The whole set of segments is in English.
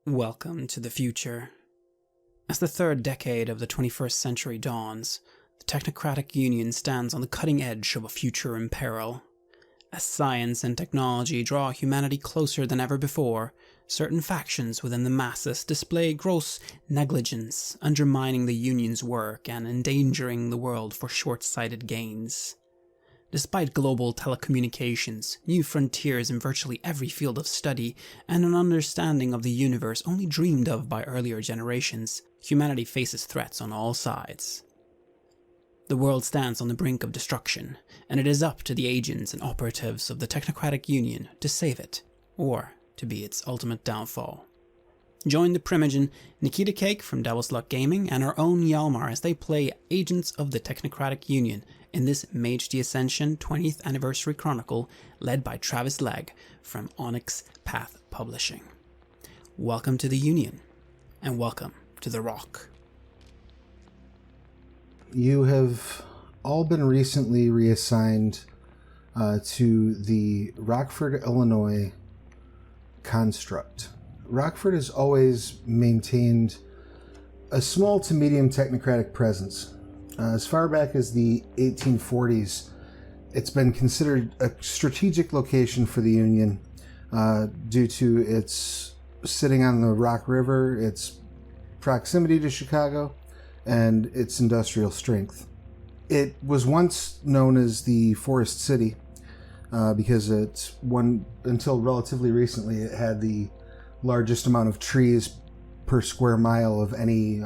Welcome to the future. As the third decade of the 21st century dawns, the Technocratic Union stands on the cutting edge of a future in peril. As science and technology draw humanity closer than ever before, certain factions within the masses display gross negligence, undermining the Union's work and endangering the world for short-sighted gains. Despite global telecommunications, new frontiers in virtually every field of study, and an understanding of the universe only dreamed of by earlier generations, humanity faces threats on all sides. The world stands on the brink of destruction, and it is up to the agents and operatives of the Technocratic Union to save it, or to be its ultimate downfall. Join the Primogen, Nikita Cake from Devil's Luck Gaming, and our own Hjalmar as they play Agents of the Technocratic Union in this Mage the Ascension 20th Anniversary Chronicle led by Travis Legge from Onyx Path Publishing. Welcome to the Union, and welcome to the Rock. You have all been recently reassigned to the Rockford, Illinois construct. Rockford has always maintained a small to medium technocratic presence. As far back as the 1840s, it's been considered a strategic location for the Union due to its sitting on the Rock River, its proximity to Chicago, and its industrial strength. It was once known as the Forest City because until relatively recently, it had the largest amount of trees per square mile of any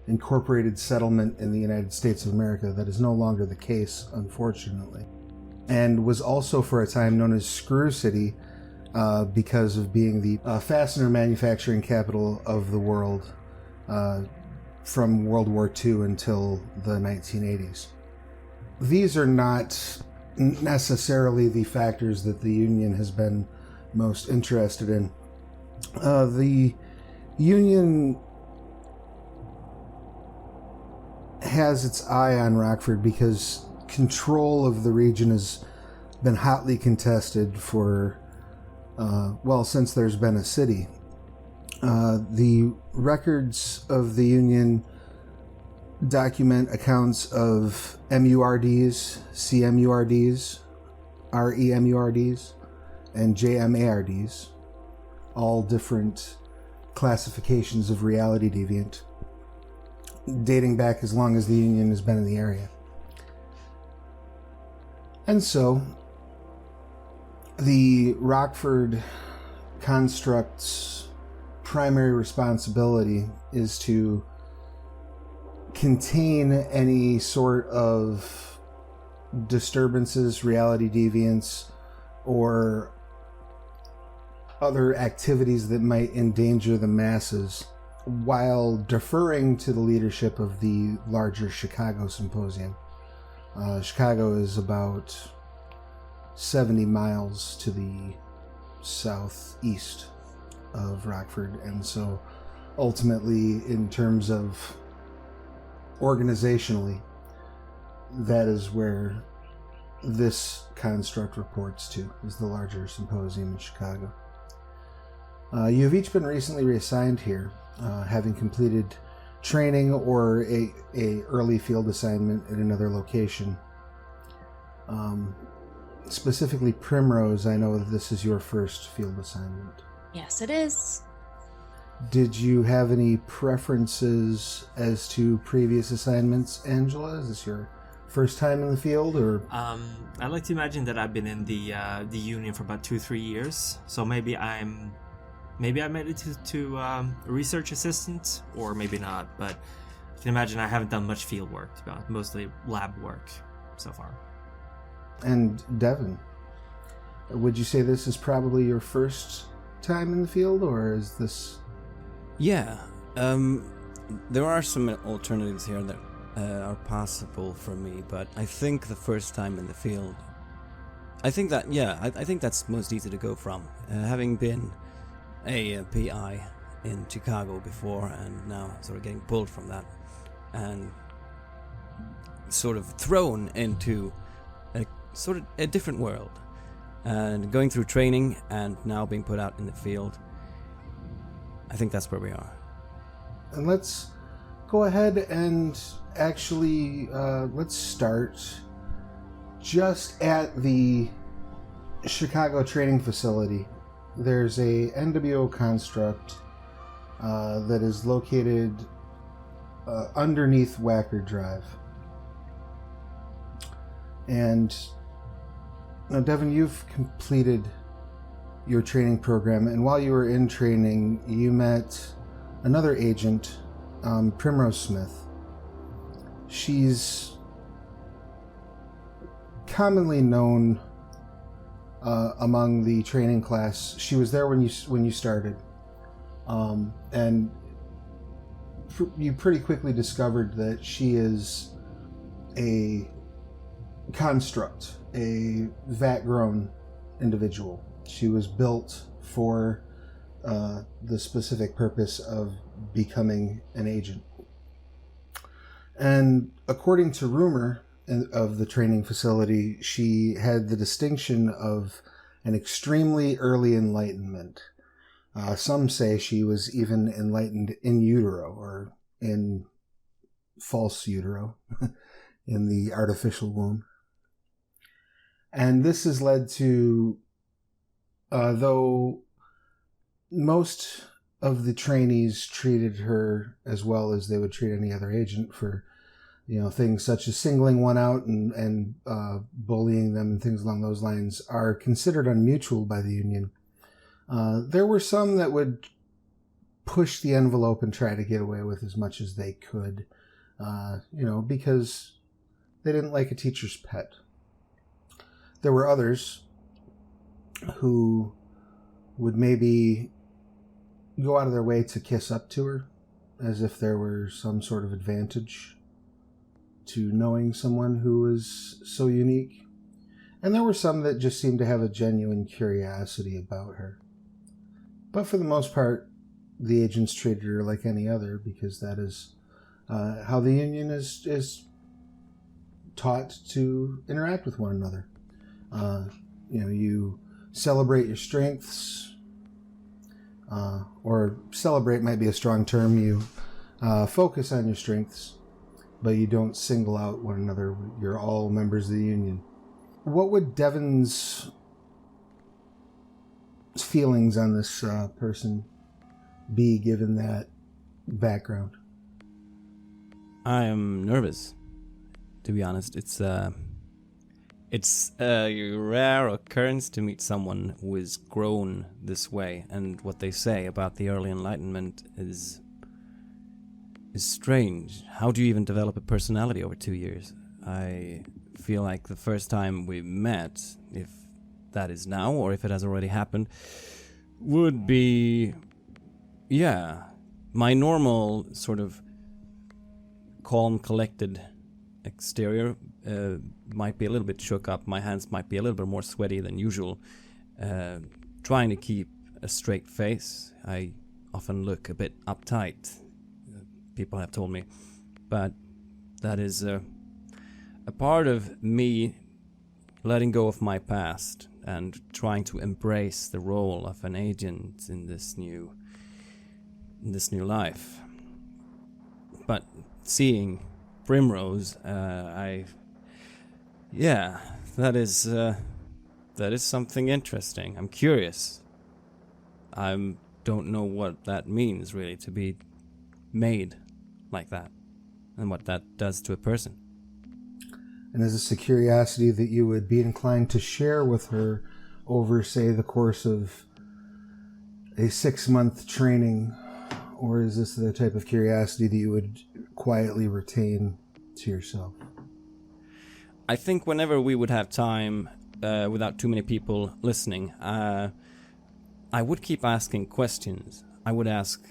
incorporated settlement in the United States of America. That is no longer the case, unfortunately. And was also for a time known as Screw City because of being the fastener manufacturing capital of the world from World War II until the 1980s. These are not necessarily the factors that the Union has been most interested in. The Union has its eye on Rockford because control of the region has been hotly contested for, since there's been a city. The records of the Union document accounts of MURDs, CMURDs, REMURDs, and JMARDs, all different classifications of reality deviant, dating back as long as the Union has been in the area. And so, the Rockford construct's primary responsibility is to contain any sort of disturbances, reality deviance, or other activities that might endanger the masses, while deferring to the leadership of the larger Chicago Symposium. Chicago is about 70 miles to the southeast of Rockford, and so ultimately, in terms of organizationally, that is where this construct reports to, is the larger symposium in Chicago. You have each been recently reassigned here, having completed training or a early field assignment in another location. Specifically Primrose, I know that this is your first field assignment. Yes, it is. Did you have any preferences as to previous assignments, Angela? Is this your first time in the field, or? I like to imagine that I've been in the Union for about 2-3 years, so maybe I made it to research assistant, or maybe not, but I can imagine I haven't done much field work, to be honest, mostly lab work so far. And Devin, would you say this is probably your first time in the field, or is this... Yeah, there are some alternatives here that are possible for me, but I think the first time in the field, I think that's most easy to go from. Having been a PI in Chicago before, and now sort of getting pulled from that, and sort of thrown into a different world, and going through training, and now being put out in the field. I think that's where we are. And let's go ahead and actually let's start just at the Chicago training facility. There's a NWO construct that is located underneath Wacker Drive. And now, Devin, you've completed your training program, and while you were in training, you met another agent, Primrose Smith. She's commonly known among the training class. She was there when you started, and you pretty quickly discovered that she is a construct, a vat-grown individual. She was built for the specific purpose of becoming an agent. And according to rumor of the training facility, she had the distinction of an extremely early enlightenment. Some say she was even enlightened in utero, or in false utero, in the artificial womb. And this has led to, though most of the trainees treated her as well as they would treat any other agent for, things such as singling one out and bullying them and things along those lines, are considered unmutual by the Union. There were some that would push the envelope and try to get away with as much as they could, because they didn't like a teacher's pet. There were others who would maybe go out of their way to kiss up to her, as if there were some sort of advantage to knowing someone who was so unique. And there were some that just seemed to have a genuine curiosity about her. But for the most part, the agents treated her like any other, because that is how the Union is taught to interact with one another. You celebrate your strengths, or celebrate might be a strong term. You focus on your strengths, but you don't single out one another. You're all members of the Union. What would Devin's feelings on this person be, given that background? I am nervous, to be honest. It's a rare occurrence to meet someone who is grown this way, and what they say about the early enlightenment is strange. How do you even develop a personality over 2 years? I feel like the first time we met, if that is now or if it has already happened, would be, my normal sort of calm, collected exterior might be a little bit shook up. My hands might be a little bit more sweaty than usual. Trying to keep a straight face. I often look a bit uptight, people have told me. But that is a part of me letting go of my past and trying to embrace the role of an agent in this new life. But seeing Primrose, that is something interesting. I'm curious. I don't know what that means, really, to be made like that, and what that does to a person. And is this a curiosity that you would be inclined to share with her over, say, the course of a 6-month training? Or is this the type of curiosity that you would quietly retain to yourself? I think whenever we would have time, without too many people listening, I would keep asking questions. I would ask,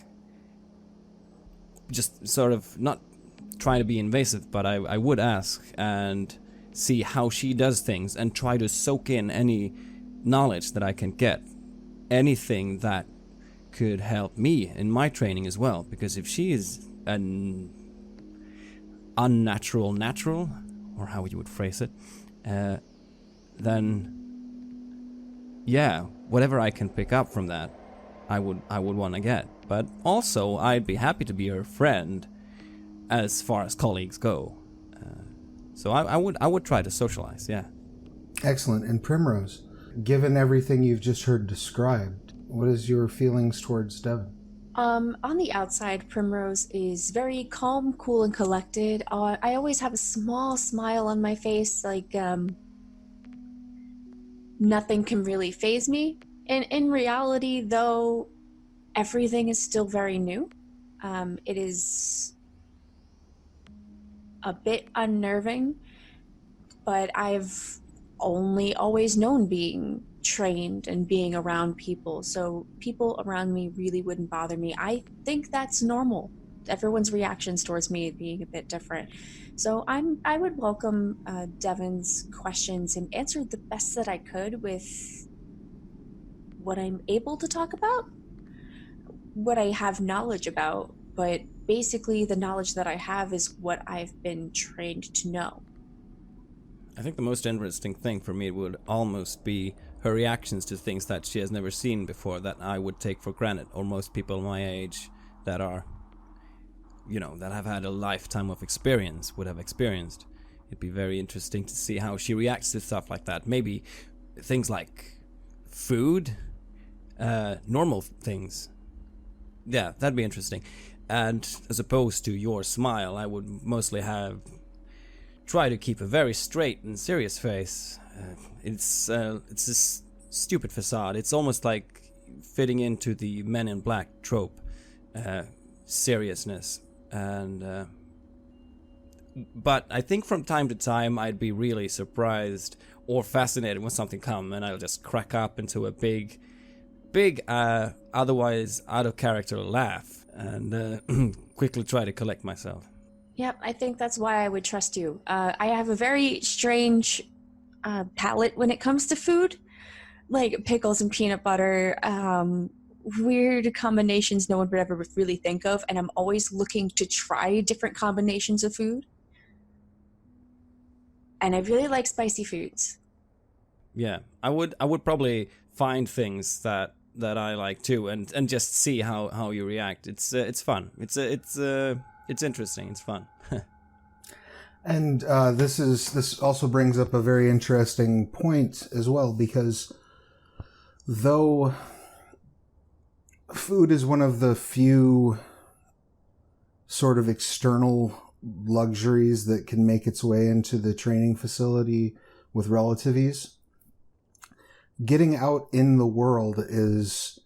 just sort of not try to be invasive, but I would ask and see how she does things and try to soak in any knowledge that I can get. Anything that could help me in my training as well, because if she is an unnatural natural, or how you would phrase it, then whatever I can pick up from that, I would want to get. But also, I'd be happy to be her friend, as far as colleagues go. So I would try to socialize. Yeah. Excellent. And Primrose, given everything you've just heard described, what is your feelings towards Devon? On the outside, Primrose is very calm, cool, and collected. I always have a small smile on my face, like nothing can really faze me. And in reality, though, everything is still very new. It is a bit unnerving, but I've only always known being trained and being around people, so people around me really wouldn't bother me. I think that's normal. Everyone's reactions towards me being a bit different. So I would welcome Devon's questions and answer the best that I could with what I'm able to talk about, what I have knowledge about, but basically the knowledge that I have is what I've been trained to know. I think the most interesting thing for me would almost be her reactions to things that she has never seen before, that I would take for granted, or most people my age that are, that have had a lifetime of experience would have experienced. It'd be very interesting to see how she reacts to stuff like that. Maybe things like food, normal things. Yeah, that'd be interesting. And as opposed to your smile, I would mostly try to keep a very straight and serious face. It's a stupid facade. It's almost like fitting into the Men in Black trope, seriousness. And but I think from time to time I'd be really surprised or fascinated when something comes, and I'll just crack up into a big, otherwise out of character laugh, and quickly try to collect myself. Yep, I think that's why I would trust you. I have a very strange palate when it comes to food, like pickles and peanut butter, weird combinations no one would ever really think of, and I'm always looking to try different combinations of food. And I really like spicy foods. Yeah, I would probably find things that I like too, and just see how you react. It's fun. It's interesting. It's fun. And this also brings up a very interesting point as well, because though food is one of the few sort of external luxuries that can make its way into the training facility with relative ease, getting out in the world is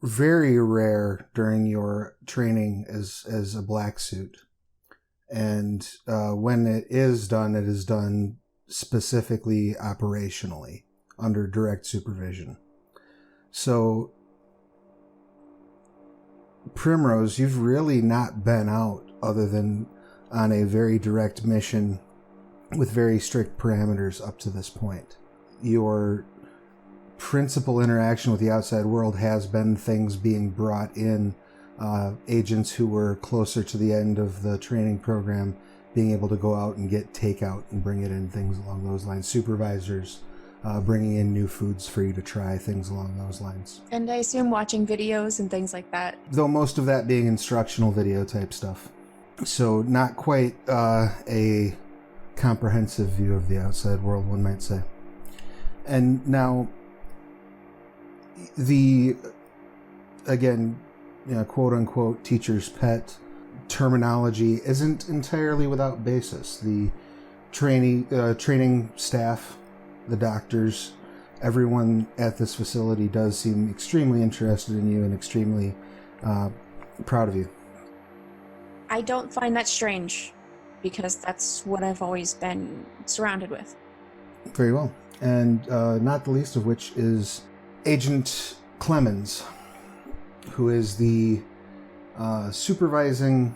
very rare during your training as a black suit. And when it is done specifically operationally under direct supervision. So, Primrose, you've really not been out other than on a very direct mission with very strict parameters up to this point. Your principal interaction with the outside world has been things being brought in, agents who were closer to the end of the training program being able to go out and get takeout and bring it in, things along those lines. Supervisors bringing in new foods for you to try, things along those lines. And I assume watching videos and things like that. Though most of that being instructional video type stuff. So not quite a comprehensive view of the outside world, one might say. And now, again, quote-unquote teacher's pet terminology isn't entirely without basis. The training staff, the doctors, everyone at this facility does seem extremely interested in you and extremely proud of you. I don't find that strange, because that's what I've always been surrounded with. Very well. And not the least of which is Agent Clemens, who is the supervising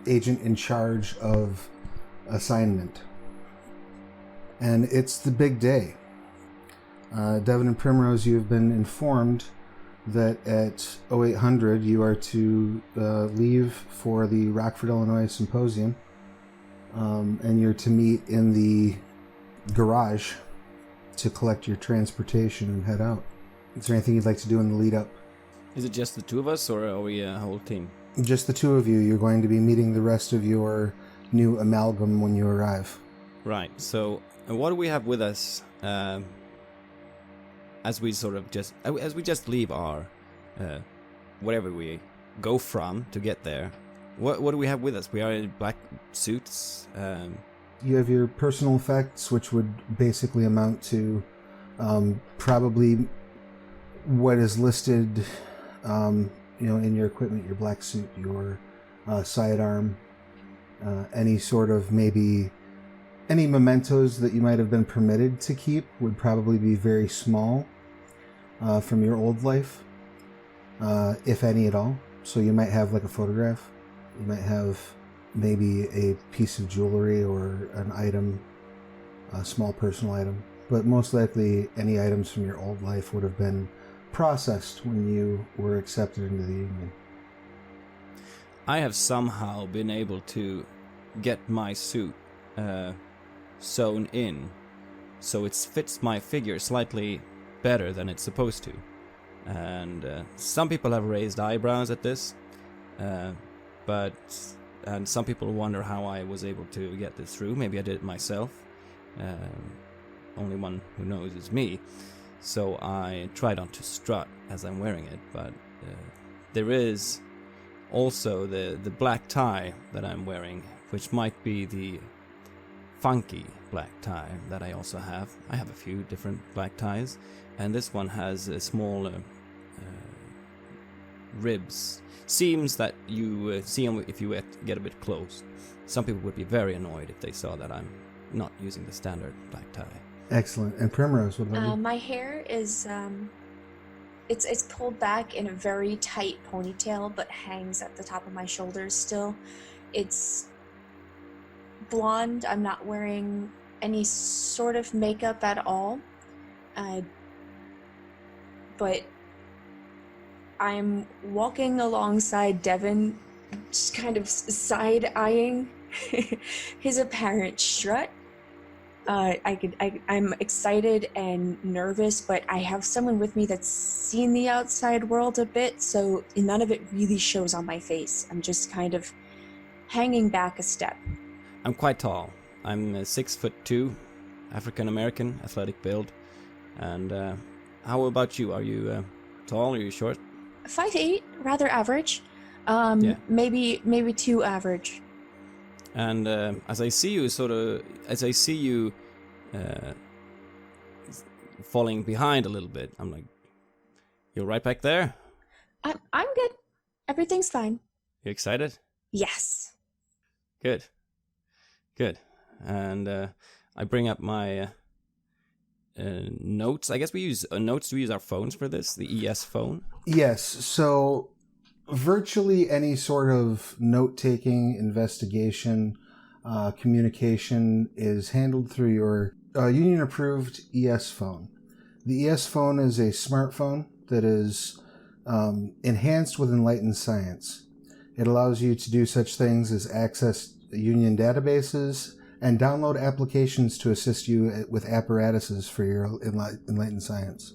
agent in charge of assignment. And it's the big day. Devon and Primrose, you have been informed that at 0800 you are to leave for the Rockford, Illinois Symposium, and you're to meet in the garage to collect your transportation and head out. Is there anything you'd like to do in the lead up? Is it just the two of us, or are we a whole team? Just the two of you. You're going to be meeting the rest of your new amalgam when you arrive. Right. So, what do we have with us as we just leave our wherever we go from to get there? What do we have with us? We are in black suits. You have your personal effects, which would basically amount to probably what is listed, in your equipment, your black suit, your sidearm, any sort of maybe any mementos that you might have been permitted to keep would probably be very small from your old life, if any at all. So you might have like a photograph. You might have maybe a piece of jewelry or an item, a small personal item. But most likely any items from your old life would have been processed when you were accepted into the Union. I have somehow been able to get my suit sewn in, so it fits my figure slightly better than it's supposed to. And some people have raised eyebrows at this, and some people wonder how I was able to get this through. Maybe I did it myself. Only one who knows is me. So I try not to strut as I'm wearing it, but there is also the black tie that I'm wearing, which might be the funky black tie that I also have. I have a few different black ties, and this one has a small ribs. Seams that you see them if you get a bit close. Some people would be very annoyed if they saw that I'm not using the standard black tie. Excellent. And Primrose, what about you? My hair is it's pulled back in a very tight ponytail, but hangs at the top of my shoulders still. It's blonde. I'm not wearing any sort of makeup at all. But I'm walking alongside Devin, just kind of side-eyeing his apparent strut. I'm excited and nervous, but I have someone with me that's seen the outside world a bit, so none of it really shows on my face. I'm just kind of hanging back a step. I'm quite tall. I'm 6'2", African American, athletic build. And how about you? Are you tall? Are you short? 5'8", rather average. Maybe too average. And as I see you falling behind a little bit, I'm like, you're right back there? I'm good. Everything's fine. You excited? Yes. Good. And I bring up my notes. I guess we use notes. We use our phones for this, the ES phone. Yes, so virtually any sort of note-taking, investigation, communication is handled through your Union-approved ES phone. The ES phone is a smartphone that is enhanced with enlightened science. It allows you to do such things as access Union databases and download applications to assist you with apparatuses for your enlightened science.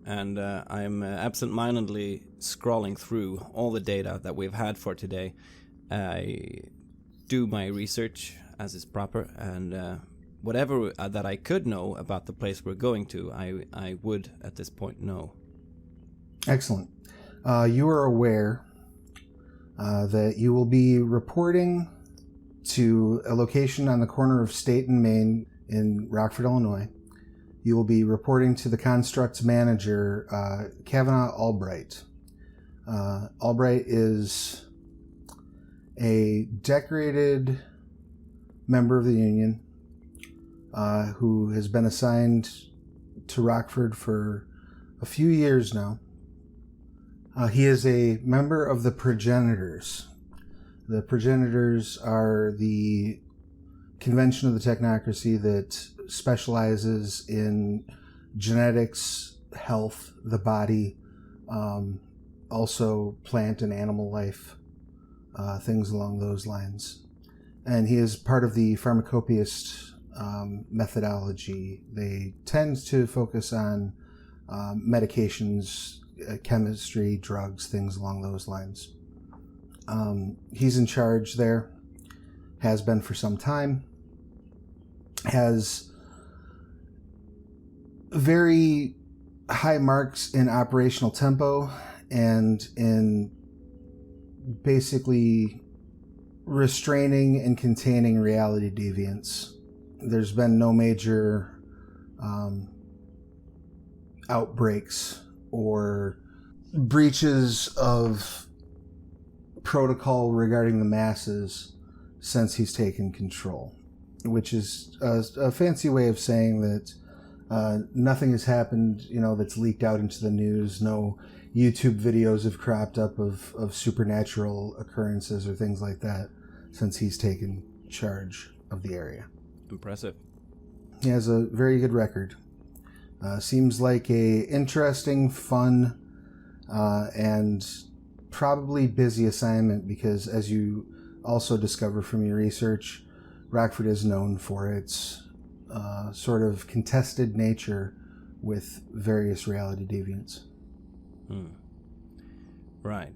And I'm absent-mindedly scrolling through all the data that we've had for today. I do my research as is proper, and whatever that I could know about the place we're going to, I would at this point know. Excellent. You are aware that you will be reporting to a location on the corner of State and Main in Rockford, Illinois. You will be reporting to the Construct's manager, Kavanaugh Albright. Albright is a decorated member of the Union who has been assigned to Rockford for a few years now. He is a member of the Progenitors. The Progenitors are the convention of the Technocracy that specializes in genetics, health, the body, also plant and animal life, things along those lines. And he is part of the pharmacopoeist methodology. They tend to focus on medications, chemistry, drugs, things along those lines. He's in charge there, has been for some time, has very high marks in operational tempo and in basically restraining and containing reality deviance. There's been no major outbreaks or breaches of protocol regarding the masses since he's taken control, which is a fancy way of saying that nothing has happened, that's leaked out into the news. No YouTube videos have cropped up of supernatural occurrences or things like that since he's taken charge of the area. Impressive. He has a very good record. Seems like a interesting, fun, and probably busy assignment because, as you also discover from your research, Rockford is known for its sort of contested nature with various reality deviants. Right,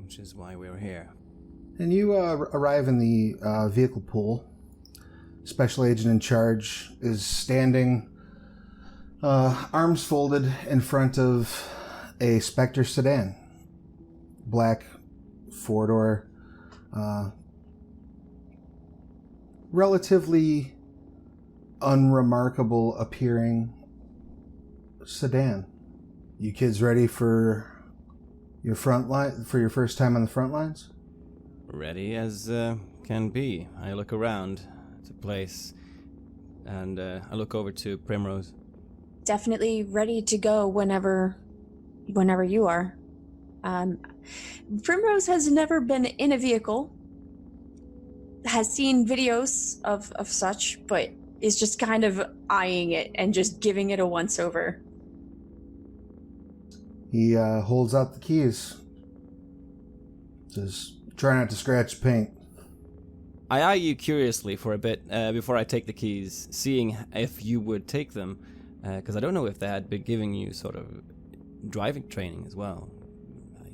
which is why we're here. And you arrive in the vehicle pool. Special agent in charge is standing, arms folded, in front of a Spectre sedan. Black, four-door, relatively unremarkable appearing sedan. You kids ready for your your first time on the front lines? Ready as can be. I look around the place and I look over to Primrose. Definitely ready to go whenever you are. Primrose has never been in a vehicle, has seen videos of such, but is just kind of eyeing it and just giving it a once-over. He holds out the keys. Says, try not to scratch paint. I eye you curiously for a bit before I take the keys, seeing if you would take them, because I don't know if they had been giving you sort of driving training as well. I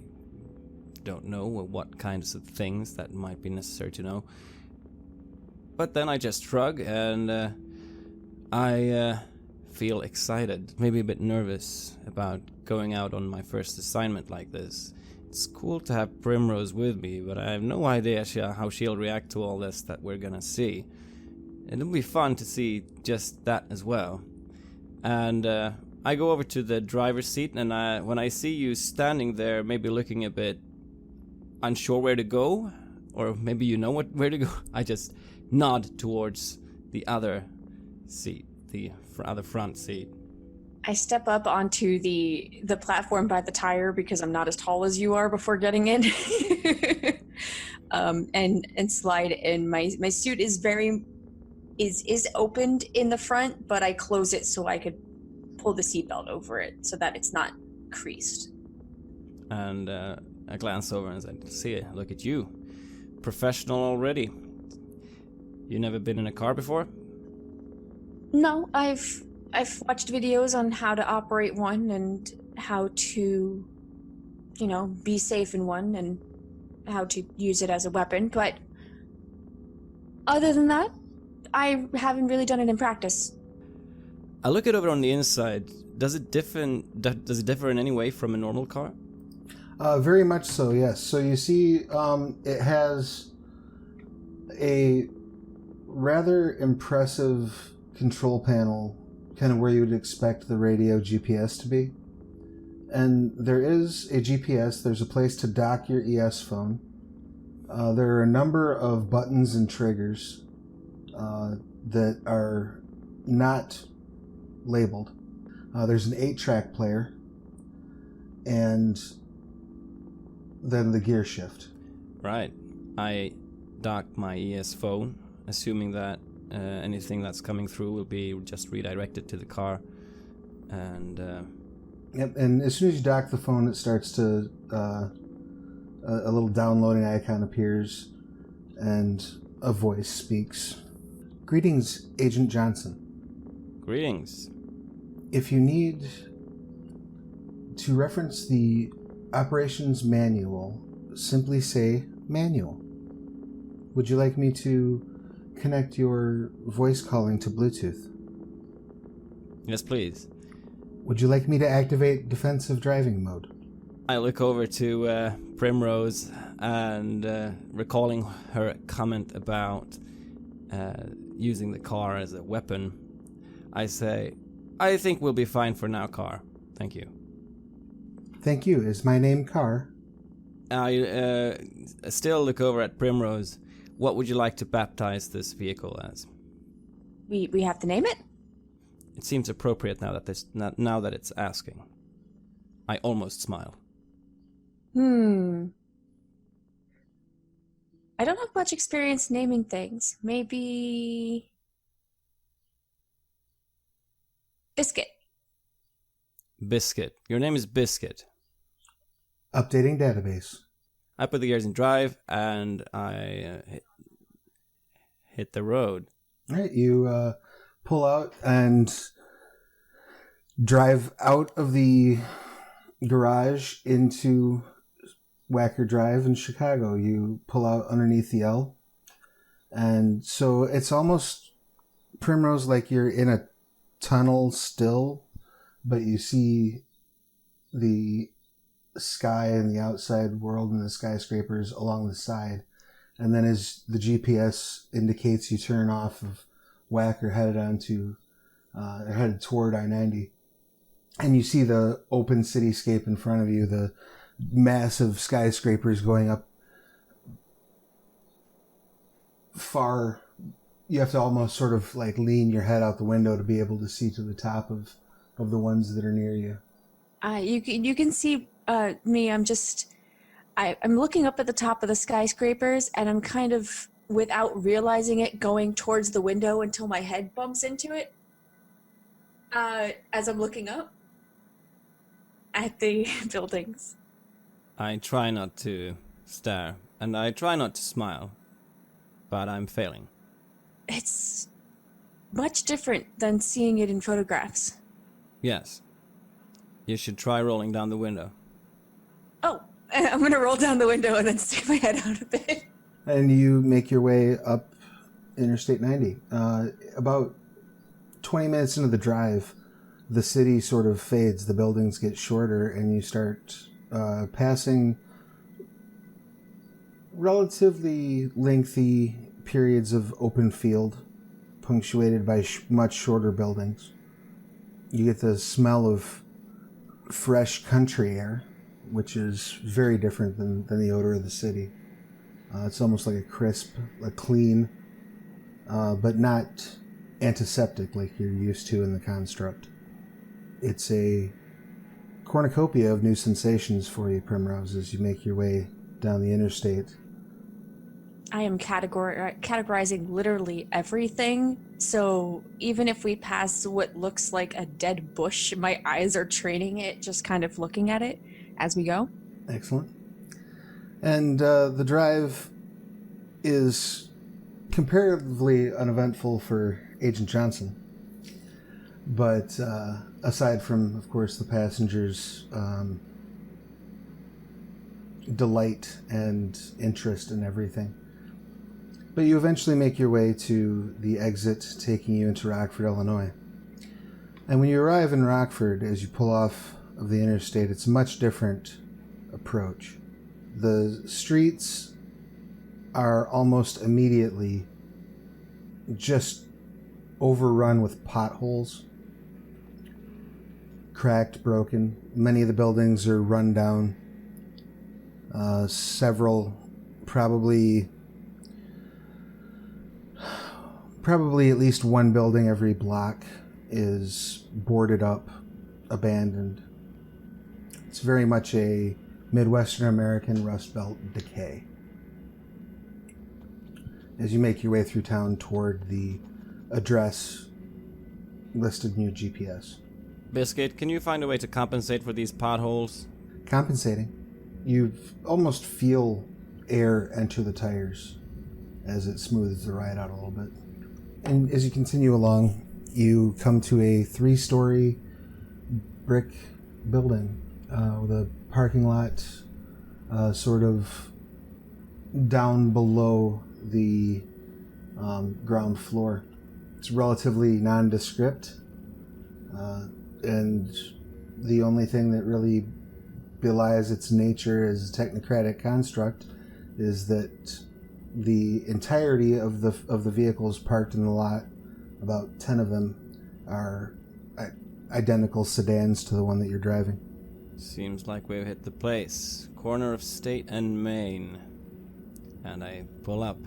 don't know what kinds of things that might be necessary to know. But then I just shrug and I feel excited, maybe a bit nervous about going out on my first assignment like this. It's cool to have Primrose with me, but I have no idea how she'll react to all this that we're gonna see. It'll be fun to see just that as well. And I go over to the driver's seat, and when I see you standing there, maybe looking a bit unsure where to go, or maybe you know where to go, I just nod towards the other seat, the other front seat. I step up onto the platform by the tire because I'm not as tall as you are before getting in, and slide in. My suit is is opened in the front, but I close it so I could pull the seatbelt over it so that it's not creased. And I glance over and say, look at you, professional already. You never been in a car before? No, I've watched videos on how to operate one and how to, be safe in one and how to use it as a weapon, but other than that, I haven't really done it in practice. I look it over on the inside. Does it differ in any way from a normal car? Very much so, yes. So you see, it has a rather impressive control panel, kind of where you would expect the radio GPS to be. And there is a GPS. There's a place to dock your ES phone. There are a number of buttons and triggers that are not labeled. There's an 8-track player, and then the gear shift. Right. I dock my ES phone, assuming that anything that's coming through will be just redirected to the car. And yep. And as soon as you dock the phone, it starts to a little downloading icon appears, and a voice speaks. Greetings, Agent Johnson. Greetings. If you need To reference the operations manual, simply say manual. Would you like me to connect your voice calling to Bluetooth? Yes, please. Would you like me to activate defensive driving mode? I look over to Primrose and recalling her comment about using the car as a weapon, I say, I think we'll be fine for now, car. Thank you. Thank you. Is my name Carr? I still look over at Primrose. What would you like to baptize this vehicle as? We have to name it? It seems appropriate now that it's asking. I almost smile. I don't have much experience naming things. Maybe... Biscuit. Biscuit. Your name is Biscuit. Updating database. I put the gears in drive and I hit the road. All right, you pull out and drive out of the garage into Wacker Drive in Chicago. You pull out underneath the L. And so it's almost, Primrose, like you're in a tunnel still, but you see the sky and the outside world and the skyscrapers along the side. And then as the GPS indicates, you turn off of Wacker, headed toward I-90. And you see the open cityscape in front of you, the massive skyscrapers going up far. You have to almost sort of like lean your head out the window to be able to see to the top of the ones that are near you. You can see me. I'm looking up at the top of the skyscrapers, and I'm kind of, without realizing it, going towards the window until my head bumps into it. As I'm looking up at the buildings. I try not to stare, and I try not to smile, but I'm failing. It's much different than seeing it in photographs. Yes. You should try rolling down the window. Oh, I'm gonna roll down the window and then stick my head out a bit. And you make your way up Interstate 90. About 20 minutes into the drive, the city sort of fades, the buildings get shorter, and you start passing relatively lengthy periods of open field, punctuated by much shorter buildings. You get the smell of fresh country air, which is very different than the odor of the city. It's almost like a crisp, a clean, but not antiseptic like you're used to in the construct. It's a cornucopia of new sensations for you, Primrose, as you make your way down the interstate. I am categorizing literally everything, so even if we pass what looks like a dead bush, my eyes are training it, just kind of looking at it as we go. Excellent. And the drive is comparatively uneventful for Agent Johnson. But aside from, of course, the passengers' delight and interest in everything. But you eventually make your way to the exit taking you into Rockford, Illinois. And when you arrive in Rockford, as you pull off of the interstate, it's a much different approach. The streets are almost immediately just overrun with potholes. Cracked, broken. Many of the buildings are run down. Several, probably at least one building every block is boarded up, abandoned. It's very much a Midwestern American Rust Belt decay. As you make your way through town toward the address listed in your GPS. Biscuit, can you find a way to compensate for these potholes? Compensating. You almost feel air enter the tires as it smooths the ride out a little bit. And as you continue along, you come to a 3-story brick building. with a parking lot sort of down below the ground floor. It's relatively nondescript, and the only thing that really belies its nature as a technocratic construct is that the entirety of the vehicles parked in the lot, about 10 of them, are identical sedans to the one that you're driving. Seems like we've hit the place. Corner of State and Main. And I pull up.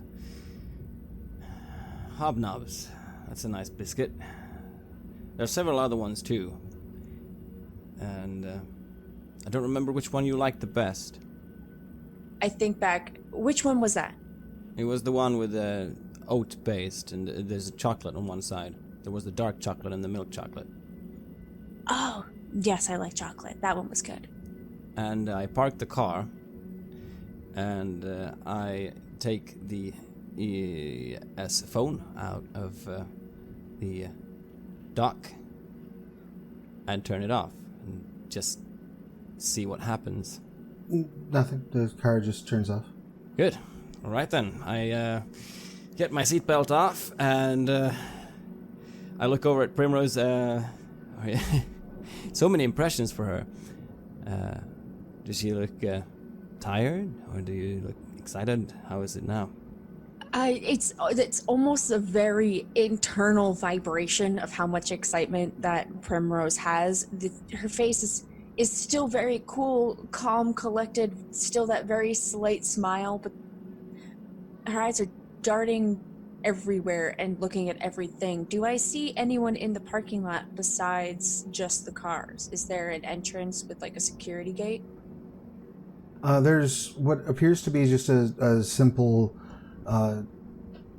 Hobnobs. That's a nice biscuit. There are several other ones too. And I don't remember which one you liked the best. I think back. Which one was that? It was the one with the oat based, and there's a chocolate on one side. There was the dark chocolate and the milk chocolate. Oh, yes, I like chocolate. That one was good. And I parked the car, and I take the ES phone out of the dock and turn it off and just see what happens. Nothing. The car just turns off. Good. All right then. I get my seatbelt off and I look over at Primrose. So many impressions for her. Does she look tired, or do you look excited? How is it now? It's almost a very internal vibration of how much excitement that Primrose has. Her face is still very cool, calm, collected, still that very slight smile, but her eyes are darting everywhere and looking at everything. Do I see anyone in the parking lot besides just the cars? Is there an entrance with like a security gate? There's what appears to be just a simple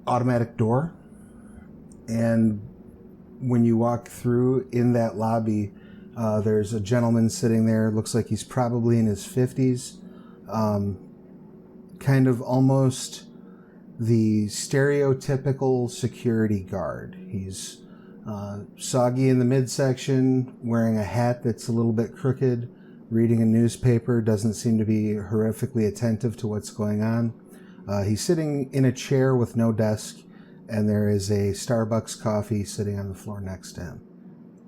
automatic door, and when you walk through in that lobby, there's a gentleman sitting there. Looks like he's probably in his 50s, kind of almost the stereotypical security guard. He's soggy in the midsection, wearing a hat that's a little bit crooked, reading a newspaper, doesn't seem to be horrifically attentive to what's going on. He's sitting in a chair with no desk, and there is a Starbucks coffee sitting on the floor next to him.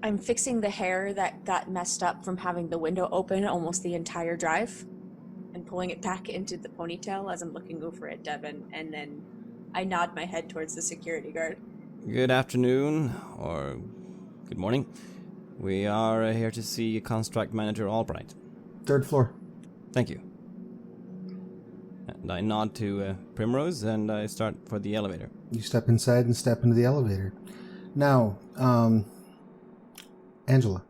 I'm fixing the hair that got messed up from having the window open almost the entire drive and pulling it back into the ponytail as I'm looking over at Devin, and then I nod my head towards the security guard. Good afternoon, or good morning. We are here to see Construct Manager Albright. 3rd floor. Thank you. And I nod to Primrose, and I start for the elevator. You step inside and step into the elevator. Now, Angela.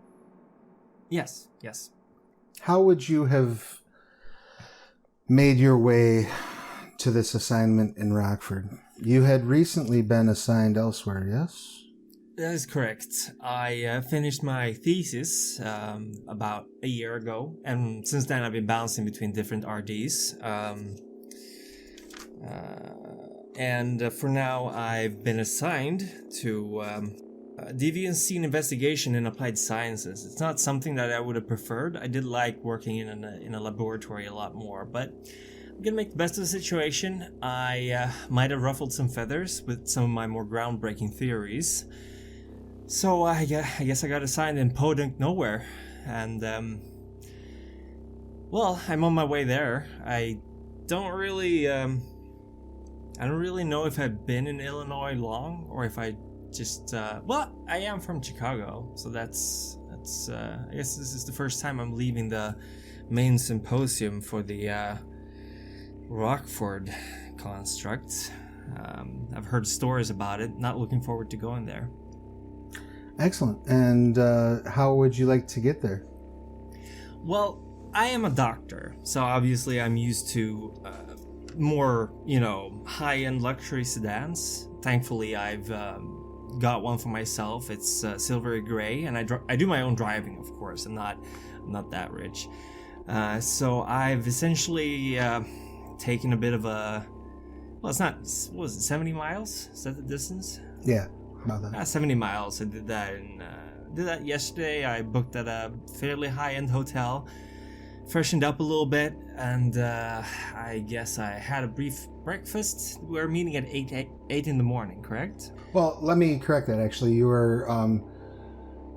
Yes. How would you have made your way to this assignment in Rockford? You had recently been assigned elsewhere, yes? That is correct. I finished my thesis about a year ago, and since then I've been bouncing between different RDs. And for now, I've been assigned to deviancy and investigation in applied sciences. It's not something that I would have preferred. I did like working in a laboratory a lot more, but I'm gonna make the best of the situation. I might have ruffled some feathers with some of my more groundbreaking theories. So I guess I got assigned in podunk nowhere, and well, I'm on my way there. I don't really know if I've been in Illinois long, or if I just well, I am from Chicago, so that's I guess this is the first time I'm leaving the main symposium for the Rockford construct. I've heard stories about it. Not looking forward to going there. Excellent. And how would you like to get there? Well, I am a doctor, so obviously I'm used to more, high-end luxury sedans. Thankfully, I've got one for myself. It's silvery gray, and I do my own driving, of course. I'm not that rich. So I've essentially taken a bit of a... Well, it's not... What was it, 70 miles? Is that the distance? Yeah. About that. 70 miles. I did that yesterday. I booked at a fairly high-end hotel. freshened up a little bit, and I guess I had a brief breakfast. We're meeting at 8 in the morning, correct? Well, let me correct that. Actually, you were.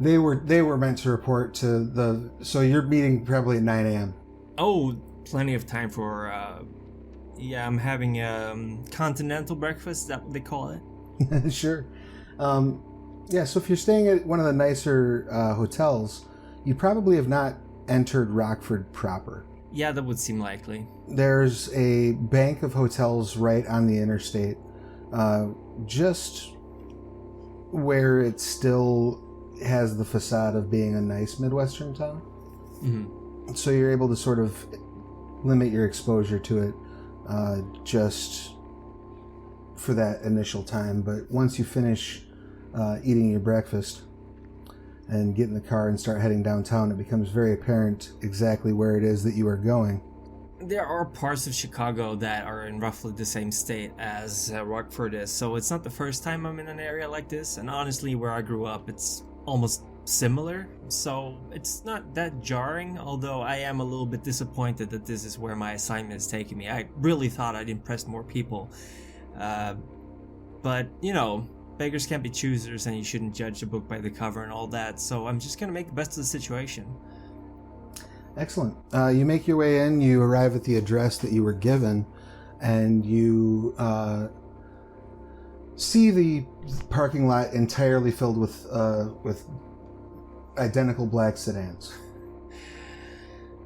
They were meant to report to the. So you're meeting probably at 9 a.m. Oh, plenty of time for. Yeah, I'm having continental breakfast. Is that what they call it? Sure. Yeah. So if you're staying at one of the nicer hotels, you probably have not entered Rockford proper. Yeah, that would seem likely. There's a bank of hotels right on the interstate, just where it still has the facade of being a nice Midwestern town. Mm-hmm. So you're able to sort of limit your exposure to it just for that initial time. But once you finish eating your breakfast and get in the car and start heading downtown, it becomes very apparent exactly where it is that you are going. There are parts of Chicago that are in roughly the same state as Rockford is, so it's not the first time I'm in an area like this, and honestly, where I grew up, it's almost similar, so it's not that jarring, although I am a little bit disappointed that this is where my assignment is taking me. I really thought I'd impressed more people, but, you know, beggars can't be choosers, and you shouldn't judge a book by the cover and all that, so I'm just gonna make the best of the situation. Excellent. You make your way in, you arrive at the address that you were given, and you see the parking lot entirely filled with identical black sedans.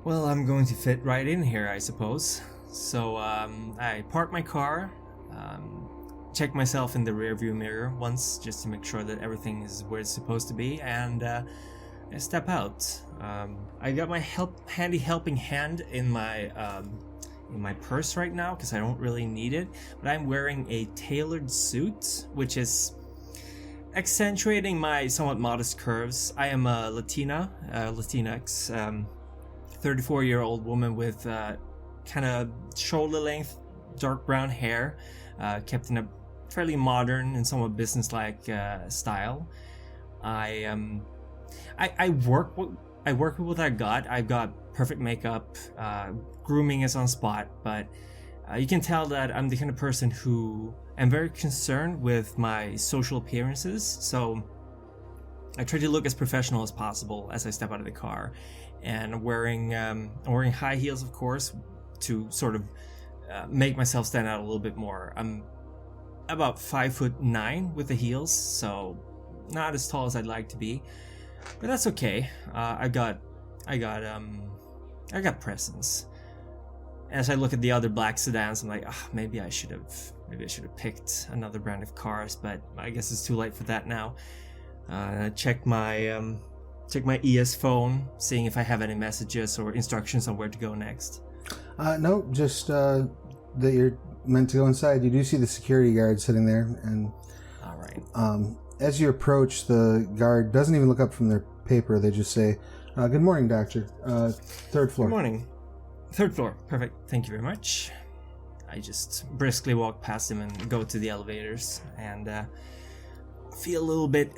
Well, I'm going to fit right in here, I suppose. So I park my car, check myself in the rearview mirror once just to make sure that everything is where it's supposed to be, and I step out. I got my handy helping hand in my purse right now because I don't really need it, but I'm wearing a tailored suit, which is accentuating my somewhat modest curves. I am a Latinx, 34-year-old woman with kind of shoulder-length, dark brown hair, kept in a fairly modern and somewhat business-like style. I work with what I got. I've got perfect makeup, grooming is on spot, but you can tell that I'm the kind of person who am very concerned with my social appearances, so I try to look as professional as possible as I step out of the car. And I'm wearing high heels, of course, to sort of make myself stand out a little bit more. I'm about 5'9" with the heels, so not as tall as I'd like to be. But that's okay. I got presence. As I look at the other black sedans, I'm like, maybe I should have picked another brand of cars, but I guess it's too late for that now. Check my ES phone, seeing if I have any messages or instructions on where to go next. No, just that you're meant to go inside. You do see the security guard sitting there, and all right. As you approach, the guard doesn't even look up from their paper. They just say, "Good morning, doctor. Third floor." Good morning. Third floor. Perfect. Thank you very much. I just briskly walk past him and go to the elevators, and feel a little bit...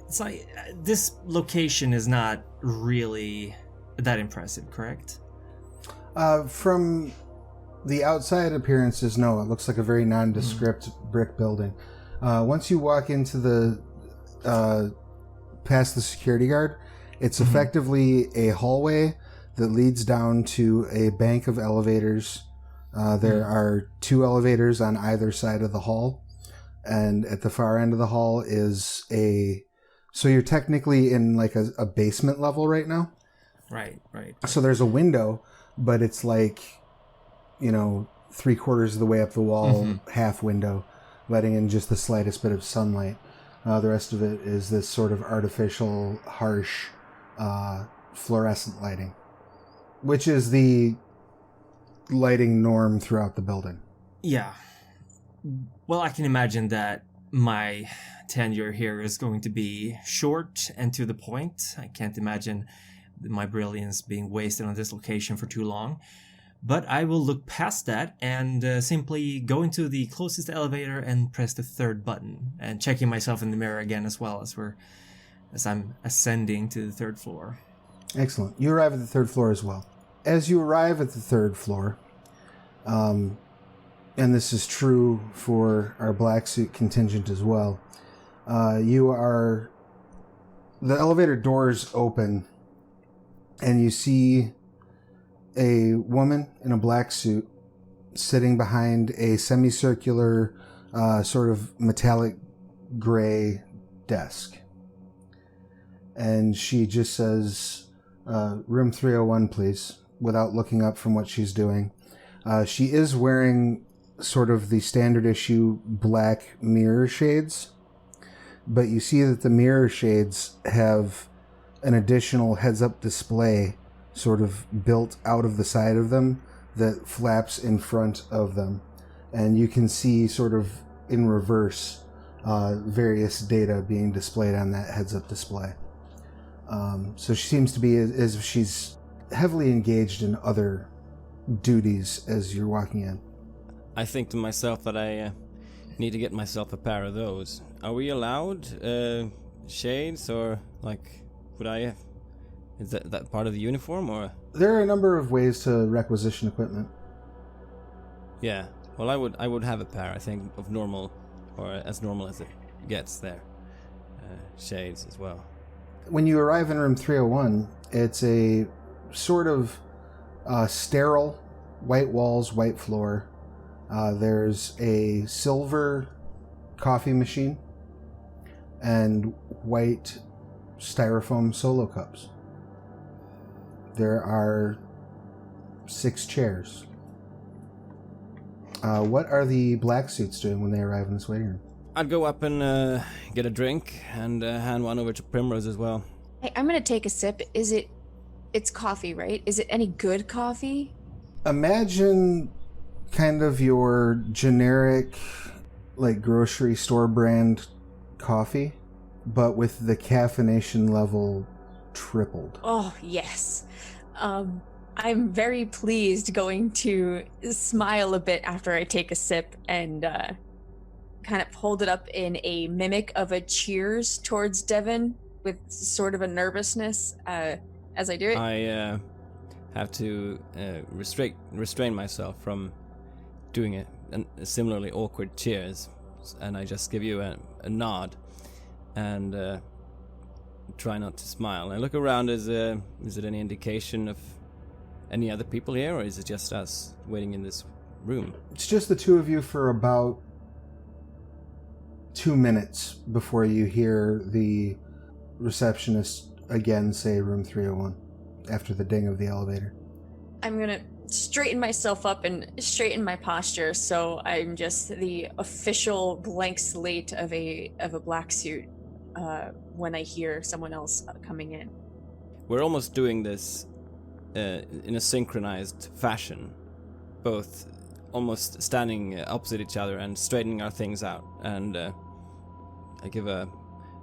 It's like, this location is not really that impressive, correct? From the outside appearances, no. It looks like a very nondescript brick building. Once you walk into the past the security guard, it's effectively a hallway that leads down to a bank of elevators. There are 2 elevators on either side of the hall, and at the far end of the hall is so you're technically in like a basement level right now. Right. So there's a window, but it's like, 3/4 of the way up the wall, half window, letting in just the slightest bit of sunlight. The rest of it is this sort of artificial, harsh, fluorescent lighting, which is the lighting norm throughout the building. Yeah. Well, I can imagine that my tenure here is going to be short and to the point. I can't imagine my brilliance being wasted on this location for too long. But I will look past that and simply go into the closest elevator and press the 3rd button, and checking myself in the mirror again as well as I'm ascending to the 3rd floor. Excellent. You arrive at the third floor as well. As you arrive at the third floor, and this is true for our black suit contingent as well, the elevator doors open, and you see a woman in a black suit sitting behind a semicircular, sort of metallic gray desk. And she just says, room 301, please, without looking up from what she's doing. She is wearing sort of the standard issue black mirror shades, but you see that the mirror shades have an additional heads-up display sort of built out of the side of them that flaps in front of them. And you can see sort of in reverse various data being displayed on that heads-up display. So she seems to be as if she's heavily engaged in other duties as you're walking in. I think to myself that I need to get myself a pair of those. Are we allowed shades, or like would I? Is that part of the uniform, or? There are a number of ways to requisition equipment. Yeah. Well, I would have a pair. I think of normal, or as normal as it gets there. Shades as well. When you arrive in room 301, it's a sort of sterile, white walls, white floor. There's a silver coffee machine and white styrofoam solo cups. There are 6 chairs. What are the black suits doing when they arrive in this waiting room? I'd go up and get a drink and hand one over to Primrose as well. Hey, I'm gonna take a sip. It's coffee, right? Is it any good coffee? Imagine kind of your generic, like, grocery store brand coffee, but with the caffeination level tripled. Oh, yes. I'm very pleased, going to smile a bit after I take a sip and kind of hold it up in a mimic of a cheers towards Devin with sort of a nervousness as I do it. I have to restrain myself from doing a similarly awkward cheers, and I just give you a nod and try not to smile. I look around. Is it any indication of any other people here, or is it just us waiting in this room? It's just the two of you for about 2 minutes before you hear the receptionist again say room 301 after the ding of the elevator. I'm gonna straighten myself up and straighten my posture, so I'm just the official blank slate of a black suit when I hear someone else coming in. We're almost doing this in a synchronized fashion, both almost standing opposite each other and straightening our things out, and I give a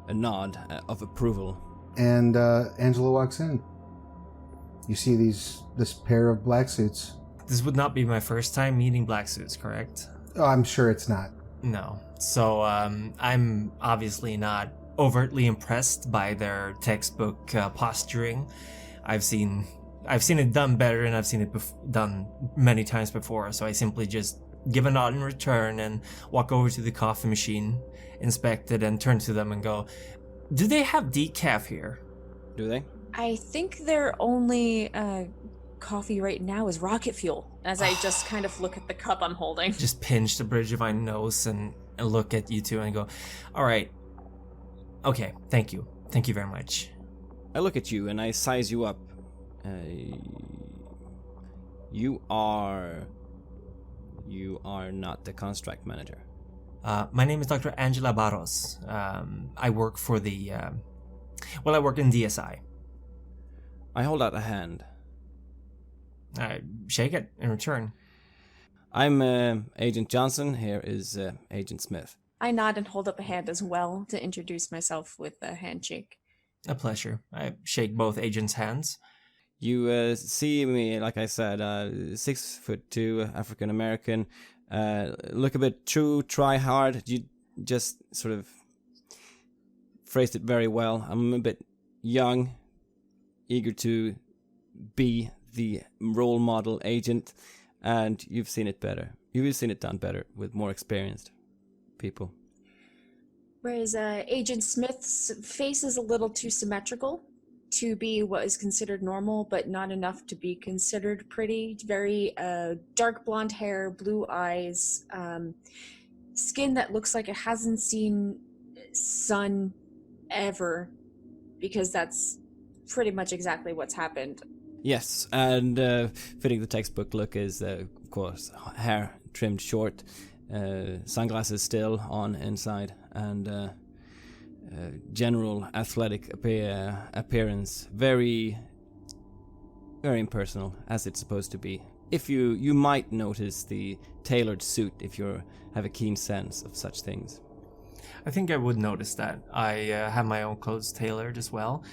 nod of approval. And Angela walks in. You see this pair of black suits. This would not be my first time meeting black suits, correct? Oh, I'm sure it's not. No. So I'm obviously not overtly impressed by their textbook posturing. I've seen it done better, and I've seen it done many times before. So I simply just give a nod in return and walk over to the coffee machine, inspect it, and turn to them and go, "Do they have decaf here?" Do they? I think their only coffee right now is rocket fuel, as I just kind of look at the cup I'm holding. Just pinch the bridge of my nose and look at you two and go, "All right. Okay, thank you. Thank you very much." I look at you and I size you up. You are not the construct manager. My name is Dr. Angela Barros. I work for I work in DSI. I hold out a hand. I shake it in return. I'm Agent Johnson. Here is Agent Smith. I nod and hold up a hand as well to introduce myself with a handshake. A pleasure. I shake both agents' hands. You see me, like I said, 6'2", African American. Look a bit true, try hard. You just sort of phrased it very well. I'm a bit young, eager to be the role model agent, and you've seen it better. You've seen it done better with more experienced people. Whereas Agent Smith's face is a little too symmetrical to be what is considered normal, but not enough to be considered pretty. Very dark blonde hair, blue eyes, skin that looks like it hasn't seen sun ever, because that's pretty much exactly what's happened. Yes, and fitting the textbook look is, of course, hair trimmed short, sunglasses still on inside, and general athletic appearance, very, very impersonal, as it's supposed to be. If you might notice the tailored suit if you have a keen sense of such things. I think I would notice that. I have my own clothes tailored as well.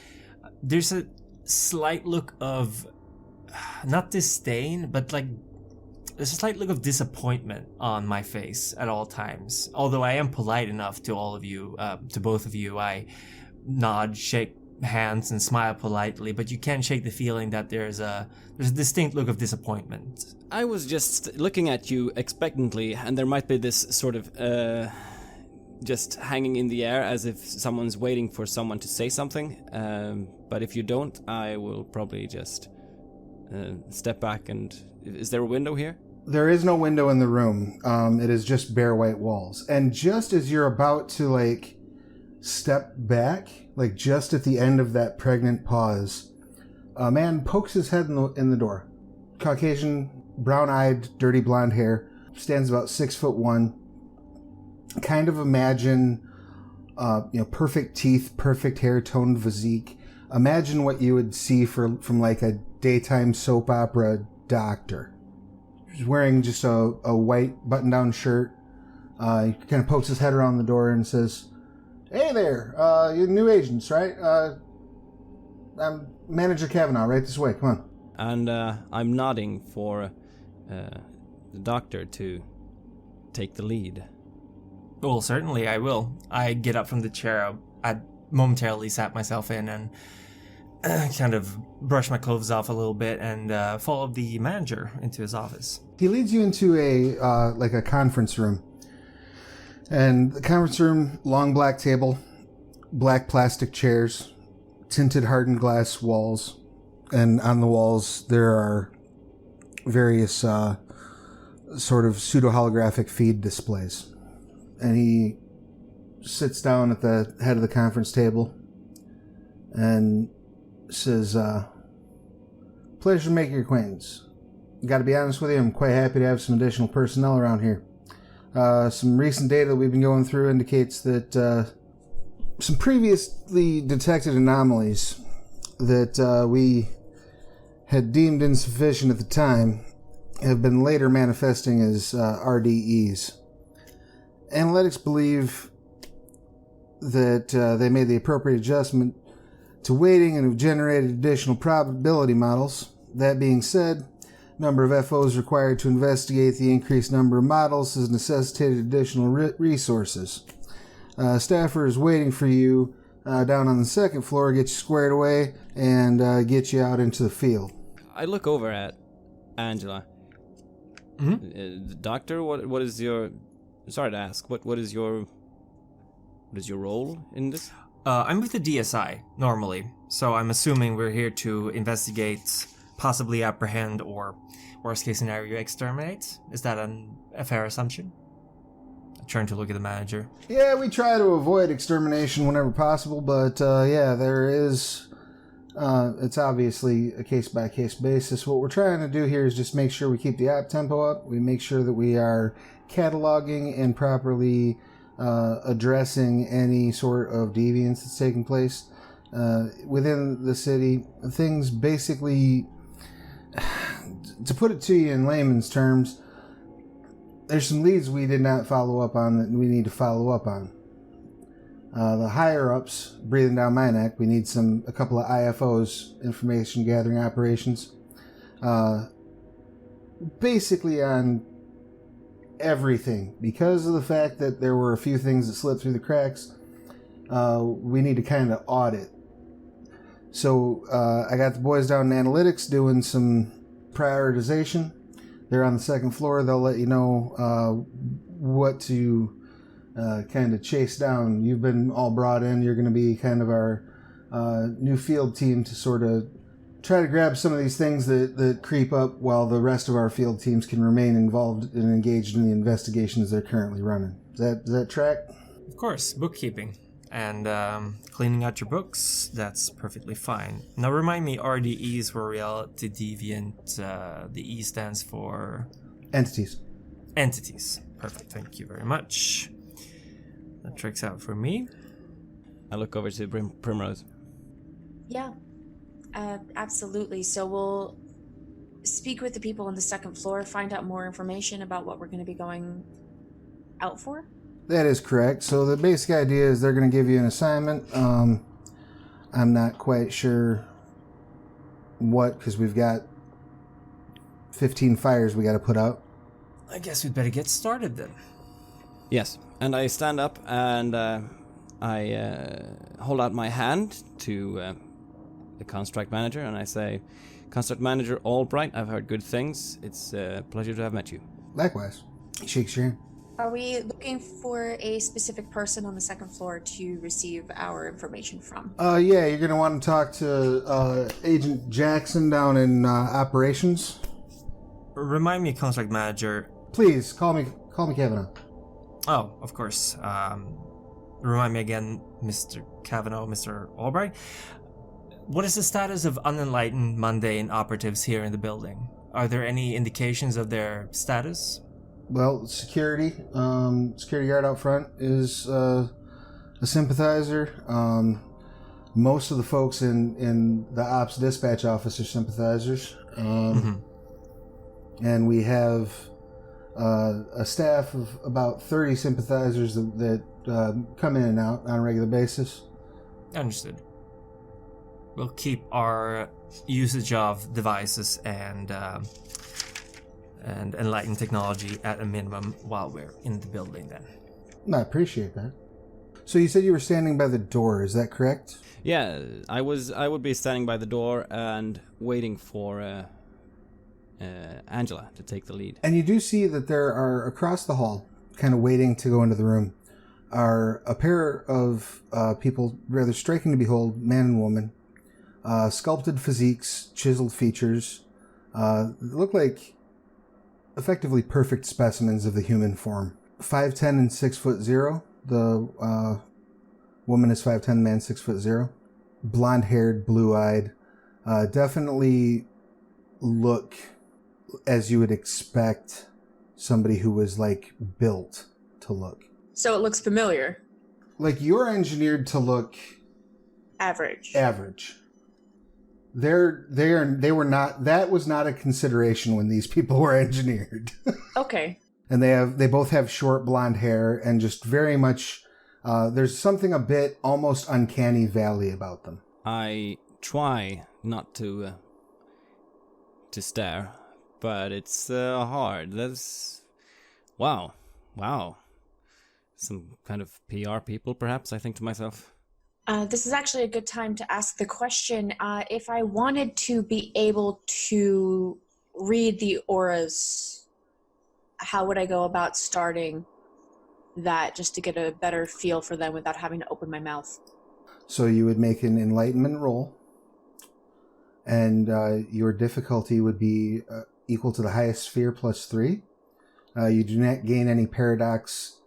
There's a slight look of, not disdain, but like there's a slight look of disappointment on my face at all times. Although I am polite enough to all of you, to both of you, I nod, shake hands, and smile politely. But you can shake the feeling that there's a distinct look of disappointment. I was just looking at you expectantly, and there might be this sort of just hanging in the air as if someone's waiting for someone to say something. But if you don't, I will probably just step back. And is there a window here? There is no window in the room. It is just bare white walls. And just as you're about to, like, step back, like just at the end of that pregnant pause, a man pokes his head in the door. Caucasian, brown-eyed, dirty blonde hair, stands about 6'1". Kind of imagine, perfect teeth, perfect hair, toned physique. Imagine what you would see from like a daytime soap opera doctor. He's wearing just a white button-down shirt. He kind of pokes his head around the door and says, "Hey there, you're new agents, right? I'm Manager Kavanaugh, right this way, come on." And I'm nodding for the doctor to take the lead. Well, certainly I will. I get up from the chair I momentarily sat myself in and kind of brush my clothes off a little bit and follow the manager into his office. He leads you into a conference room. And the conference room, long black table, black plastic chairs, tinted hardened glass walls. And on the walls there are various sort of pseudo-holographic feed displays. And he sits down at the head of the conference table and says, "Pleasure to make your acquaintance. Got to be honest with you, I'm quite happy to have some additional personnel around here. Some recent data that we've been going through indicates that some previously detected anomalies that we had deemed insufficient at the time have been later manifesting as RDEs. Analytics believe that they made the appropriate adjustment to weighting and have generated additional probability models. That being said, number of FOs required to investigate the increased number of models has necessitated additional resources. Staffer is waiting for you down on the second floor, get you squared away, and get you out into the field." I look over at Angela. Mm-hmm. Doctor, what is your... Sorry to ask, what is your role in this? I'm with the DSI, normally, so I'm assuming we're here to investigate, possibly apprehend, or worst case scenario, exterminate. Is that a fair assumption? I turn to look at the manager. Yeah, we try to avoid extermination whenever possible, but there is... it's obviously a case-by-case basis. What we're trying to do here is just make sure we keep the op tempo up. We make sure that we are cataloging and properly addressing any sort of deviance that's taking place within the city. Things basically, to put it to you in layman's terms, there's some leads we did not follow up on that we need to follow up on. The higher-ups breathing down my neck. We need a couple of IFOs, information gathering operations, basically on everything. Because of the fact that there were a few things that slipped through the cracks, we need to kind of audit So I got the boys down in analytics doing some prioritization. They're on the second floor. They'll let you know what to kind of chase down. You've been all brought in. You're going to be kind of our new field team to sort of try to grab some of these things that creep up while the rest of our field teams can remain involved and engaged in the investigations they're currently running. Does that track? Of course, bookkeeping. And cleaning out your books, that's perfectly fine. Now remind me, RDEs were reality deviant. The E stands for... Entities. Entities. Perfect, thank you very much. That checks out for me. I look over to Primrose. Yeah, absolutely. So we'll speak with the people on the second floor, find out more information about what we're going to be going out for. That is correct. So the basic idea is they're going to give you an assignment. I'm not quite sure what, because we've got 15 fires we got to put out. I guess we'd better get started then. Yes, and I stand up and I hold out my hand to the construct manager and I say, Construct Manager Albright, I've heard good things. It's a pleasure to have met you. Likewise. He shakes your hand. Are we looking for a specific person on the second floor to receive our information from? Yeah, you're going to want to talk to Agent Jackson down in operations. Remind me, Construct Manager. Please, call me Kavanaugh. Oh, of course. Remind me again, Mr. Kavanaugh, Mr. Albright. What is the status of unenlightened mundane operatives here in the building? Are there any indications of their status? Well, security guard out front is a sympathizer. Most of the folks in the ops dispatch office are sympathizers. And we have a staff of about 30 sympathizers that come in and out on a regular basis. Understood. We'll keep our usage of devices and enlightened technology at a minimum while we're in the building then. I appreciate that. So you said you were standing by the door, is that correct? Yeah, I would be standing by the door and waiting for Angela to take the lead. And you do see that there are, across the hall, kind of waiting to go into the room, are a pair of people rather striking to behold, man and woman, sculpted physiques, chiseled features, look like effectively perfect specimens of the human form. 5'10" and 6'0". The woman is 5'10", man 6'0". Blonde-haired, blue-eyed. Definitely look as you would expect somebody who was like built to look. So it looks familiar. Like you're engineered to look Average. They were not. That was not a consideration when these people were engineered. Okay. And they both have short blonde hair and just very much. There's something a bit almost uncanny valley about them. I Try not to stare, but it's hard. That's wow. Some kind of PR people, perhaps. I think to myself. This is actually a good time to ask the question. If I wanted to be able to read the auras, how would I go about starting that just to get a better feel for them without having to open my mouth? So you would make an enlightenment roll, and your difficulty would be equal to the highest sphere plus 3. You do not gain any paradox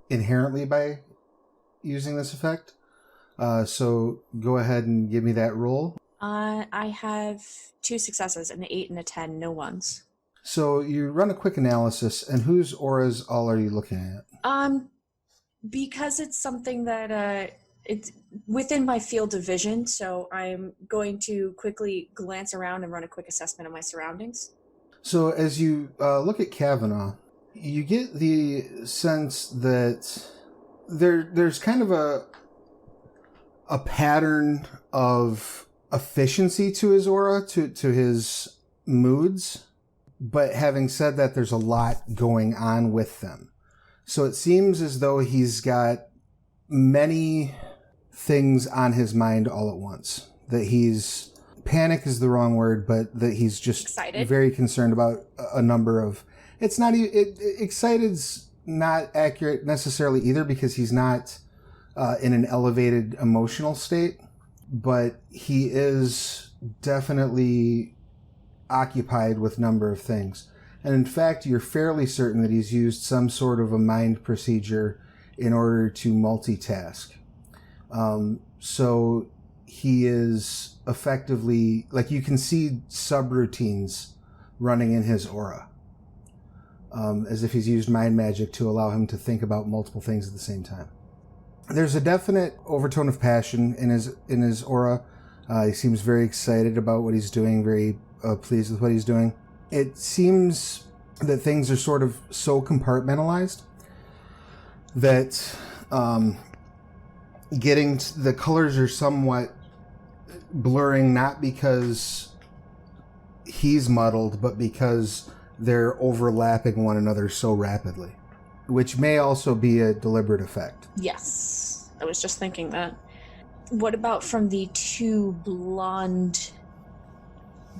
inherently by using this effect. So go ahead and give me that roll. I have 2 successes, an 8 and a 10, no ones. So you run a quick analysis, and whose auras all are you looking at? Because it's something that it's within my field of vision, so I'm going to quickly glance around and run a quick assessment of my surroundings. So as you look at Kavanaugh, you get the sense that there's kind of a pattern of efficiency to his aura, to his moods. But having said that, there's a lot going on with them. So it seems as though he's got many things on his mind all at once. that he's, panic is the wrong word, but that he's just Excited? very concerned about a number of, it's not, excited's not accurate necessarily either, because he's not in an elevated emotional state, but he is definitely occupied with a number of things. And in fact, you're fairly certain that he's used some sort of a mind procedure in order to multitask. So he is effectively, like, you can see subroutines running in his aura, as if he's used mind magic to allow him to think about multiple things at the same time. There's a definite overtone of passion in his aura. He seems very excited about what he's doing, very pleased with what he's doing. It seems that things are sort of so compartmentalized that the colors are somewhat blurring, not because he's muddled, but because they're overlapping one another so rapidly, which may also be a deliberate effect. Yes, I was just thinking that. What about from the two blonde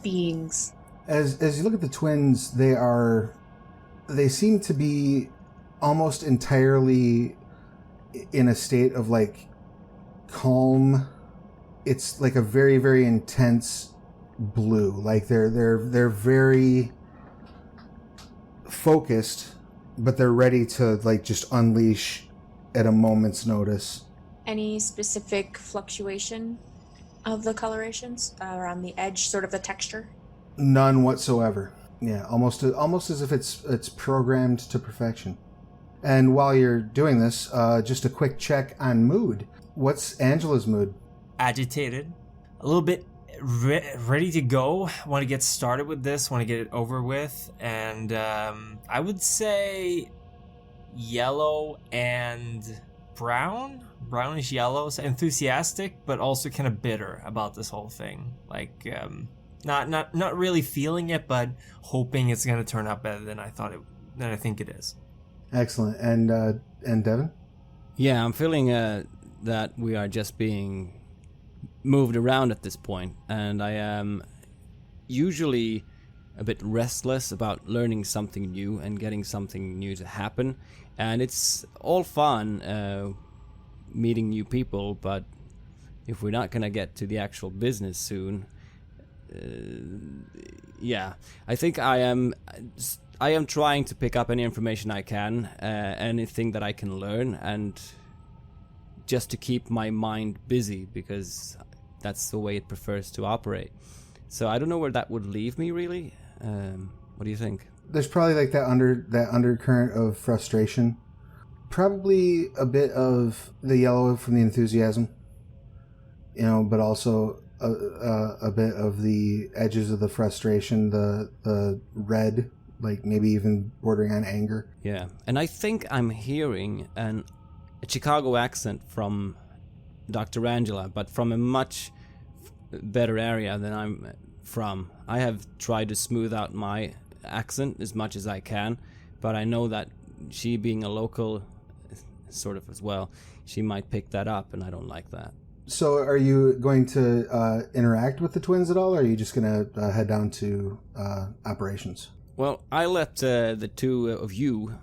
beings? As you look at the twins, they seem to be almost entirely in a state of like calm. It's like a very, very intense blue. Like they're very focused, but they're ready to like just unleash at a moment's notice. Any specific fluctuation of the colorations around the edge, sort of the texture? None whatsoever. Yeah, almost as if it's programmed to perfection. And while you're doing this, just a quick check on mood. What's Angela's mood? Agitated, a little bit ready to go. Want to get started with this. Want to get it over with. And I would say yellow and brown. Brownish yellow. So enthusiastic, but also kind of bitter about this whole thing. Like not really feeling it, but hoping it's going to turn out better than I think it is. Excellent. And Devin? Yeah, I'm feeling that we are just being moved around at this point, and I am usually a bit restless about learning something new and getting something new to happen. And it's all fun meeting new people, but if we're not gonna get to the actual business soon, I think I am trying to pick up any information I can, anything that I can learn, and just to keep my mind busy, because that's the way it prefers to operate. So I don't know where that would leave me, really. What do you think? There's probably like that undercurrent of frustration. Probably a bit of the yellow from the enthusiasm, but also a bit of the edges of the frustration, the red, like maybe even bordering on anger. Yeah, and I think I'm hearing a Chicago accent from Dr. Angela, but from a much better area than I'm from. I have tried to smooth out my accent as much as I can, but I know that she, being a local sort of as well, she might pick that up, and I don't like that. So are you going to interact with the twins at all, or are you just going to head down to operations? Well, I let the two of you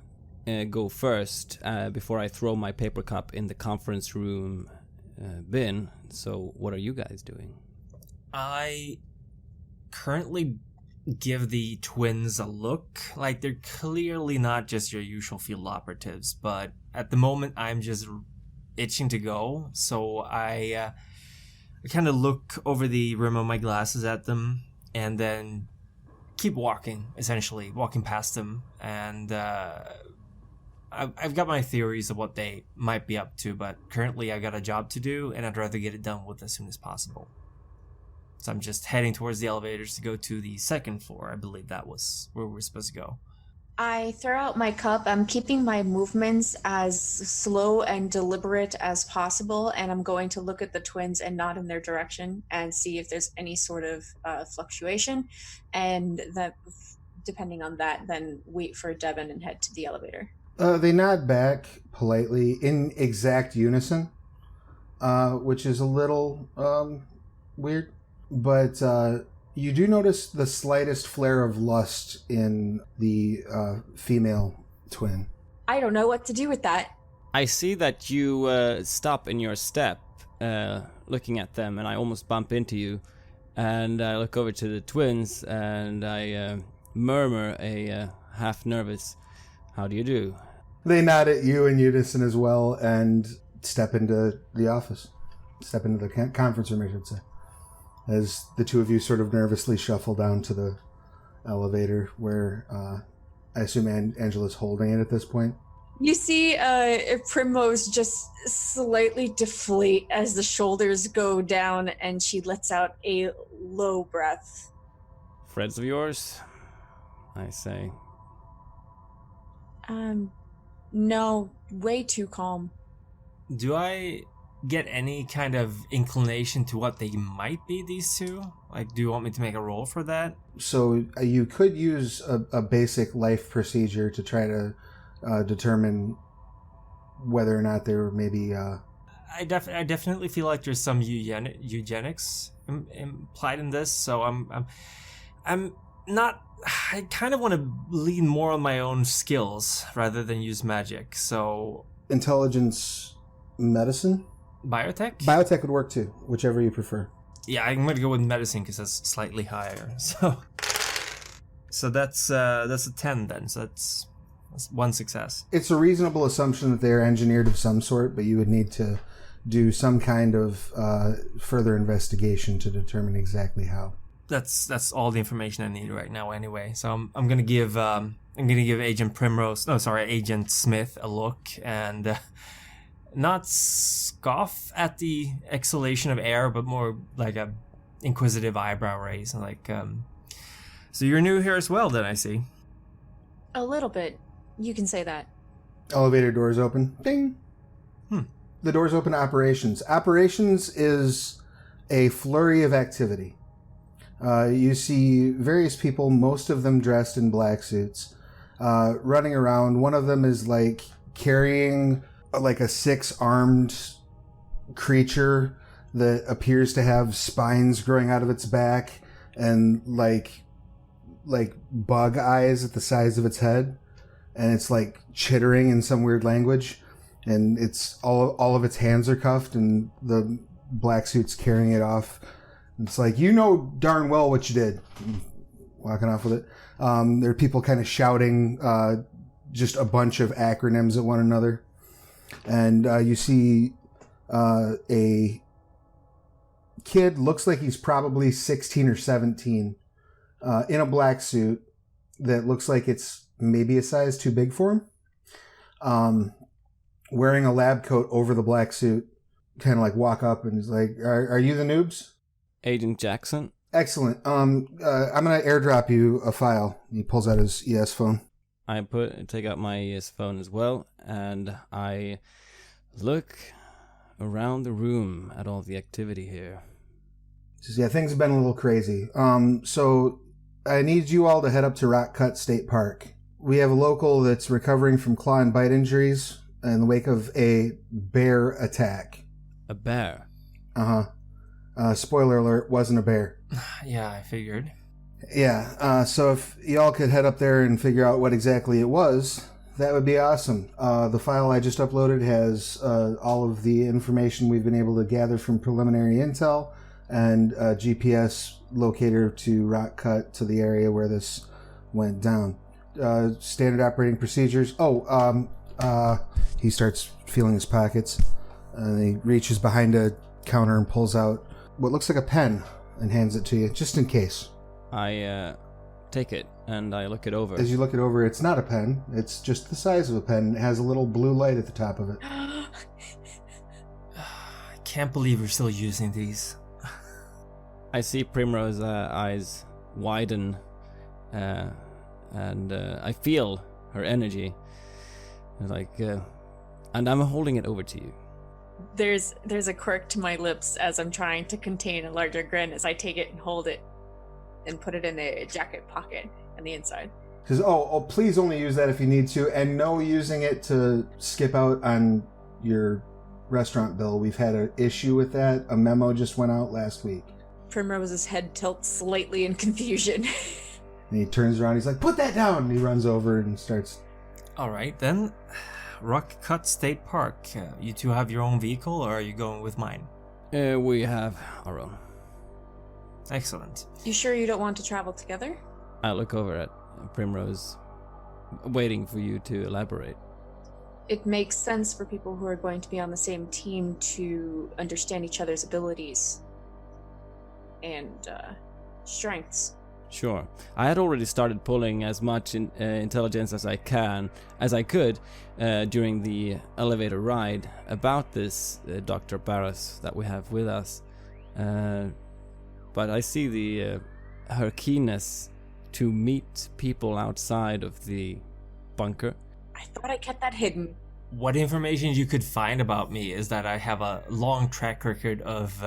go first before I throw my paper cup in the conference room bin. So what are you guys doing? I currently give the twins a look. Like, they're clearly not just your usual field operatives, but at the moment I'm just itching to go. So I kind of look over the rim of my glasses at them and then keep walking, essentially walking past them. And I've got my theories of what they might be up to, but currently I got a job to do, and I'd rather get it done with as soon as possible. So I'm just heading towards the elevators to go to the second floor. I believe that was where we were supposed to go. I throw out my cup. I'm keeping my movements as slow and deliberate as possible, and I'm going to look at the twins and nod in their direction and see if there's any sort of fluctuation, and that, depending on that, then wait for Devin and head to the elevator. They nod back politely in exact unison, which is a little weird. But you do notice the slightest flare of lust in the female twin. I don't know what to do with that. I see that you stop in your step, looking at them, and I almost bump into you. And I look over to the twins, and I murmur a half-nervous, "How do you do?" They nod at you in unison as well and step into the office. Step into the conference room, I should say. As the two of you sort of nervously shuffle down to the elevator where I assume Angela's holding it at this point. You see Primrose just slightly deflate as the shoulders go down, and she lets out a low breath. "Friends of yours?" I say. No, way too calm. Do I get any kind of inclination to what they might be, these two? Like, do you want me to make a roll for that? So you could use a basic life procedure to try to determine whether or not they're maybe... I definitely feel like there's some eugenics implied in this, so I'm not... I kind of want to lean more on my own skills rather than use magic, so... Intelligence medicine? Biotech? Biotech would work too, whichever you prefer. Yeah, I'm going to go with medicine because that's slightly higher, so that's a 10 then, so that's one success. It's a reasonable assumption that they're engineered of some sort, but you would need to do some kind of further investigation to determine exactly how. That's all the information I need right now anyway. So I'm gonna give Agent Smith a look and not scoff at the exhalation of air, but more like a inquisitive eyebrow raise. Like, so you're new here as well, then I see. A little bit. You can say that. Elevator doors open. Ding. The doors open to operations. Operations is a flurry of activity. You see various people, most of them dressed in black suits, running around. One of them is like carrying like a 6-armed creature that appears to have spines growing out of its back and like bug eyes at the sides of its head. And it's like chittering in some weird language. And it's all of its hands are cuffed and the black suit's carrying it off. It's like, you know darn well what you did. Walking off with it. There are people kind of shouting just a bunch of acronyms at one another. And you see a kid, looks like he's probably 16 or 17, in a black suit that looks like it's maybe a size too big for him. Wearing a lab coat over the black suit, kind of like walk up and is like, are you the noobs? Agent Jackson? Excellent. I'm going to airdrop you a file. He pulls out his ES phone. I take out my ES phone as well, and I look around the room at all the activity here. Says, yeah, things have been a little crazy. So I need you all to head up to Rock Cut State Park. We have a local that's recovering from claw and bite injuries in the wake of a bear attack. A bear? Uh-huh. Spoiler alert, wasn't a bear. Yeah, I figured. Yeah, so if y'all could head up there and figure out what exactly it was, that would be awesome. The file I just uploaded has all of the information we've been able to gather from preliminary intel and a GPS locator to Rock Cut to the area where this went down. Standard operating procedures. He starts feeling his pockets. He reaches behind a counter and pulls out what looks like a pen and hands it to you, just in case. I take it and I look it over. As you look it over, it's not a pen. It's just the size of a pen. It has a little blue light at the top of it. I can't believe we're still using these. I see Primrose's eyes widen, and I feel her energy. And I'm holding it over to you. There's a quirk to my lips as I'm trying to contain a larger grin as I take it and hold it and put it in the jacket pocket on the inside. Says, please only use that if you need to, and no using it to skip out on your restaurant bill. We've had an issue with that. A memo just went out last week. Primrose's head tilts slightly in confusion. And he turns around, he's like, put that down! And he runs over and starts... Alright then. Rock Cut State Park. You two have your own vehicle, or are you going with mine? We have our own. Excellent. You sure you don't want to travel together? I look over at Primrose, waiting for you to elaborate. It makes sense for people who are going to be on the same team to understand each other's abilities and strengths. Sure. I had already started pulling as much intelligence as I could during the elevator ride about this Dr. Barras that we have with us. But I see her keenness to meet people outside of the bunker. I thought I kept that hidden. What information you could find about me is that I have a long track record of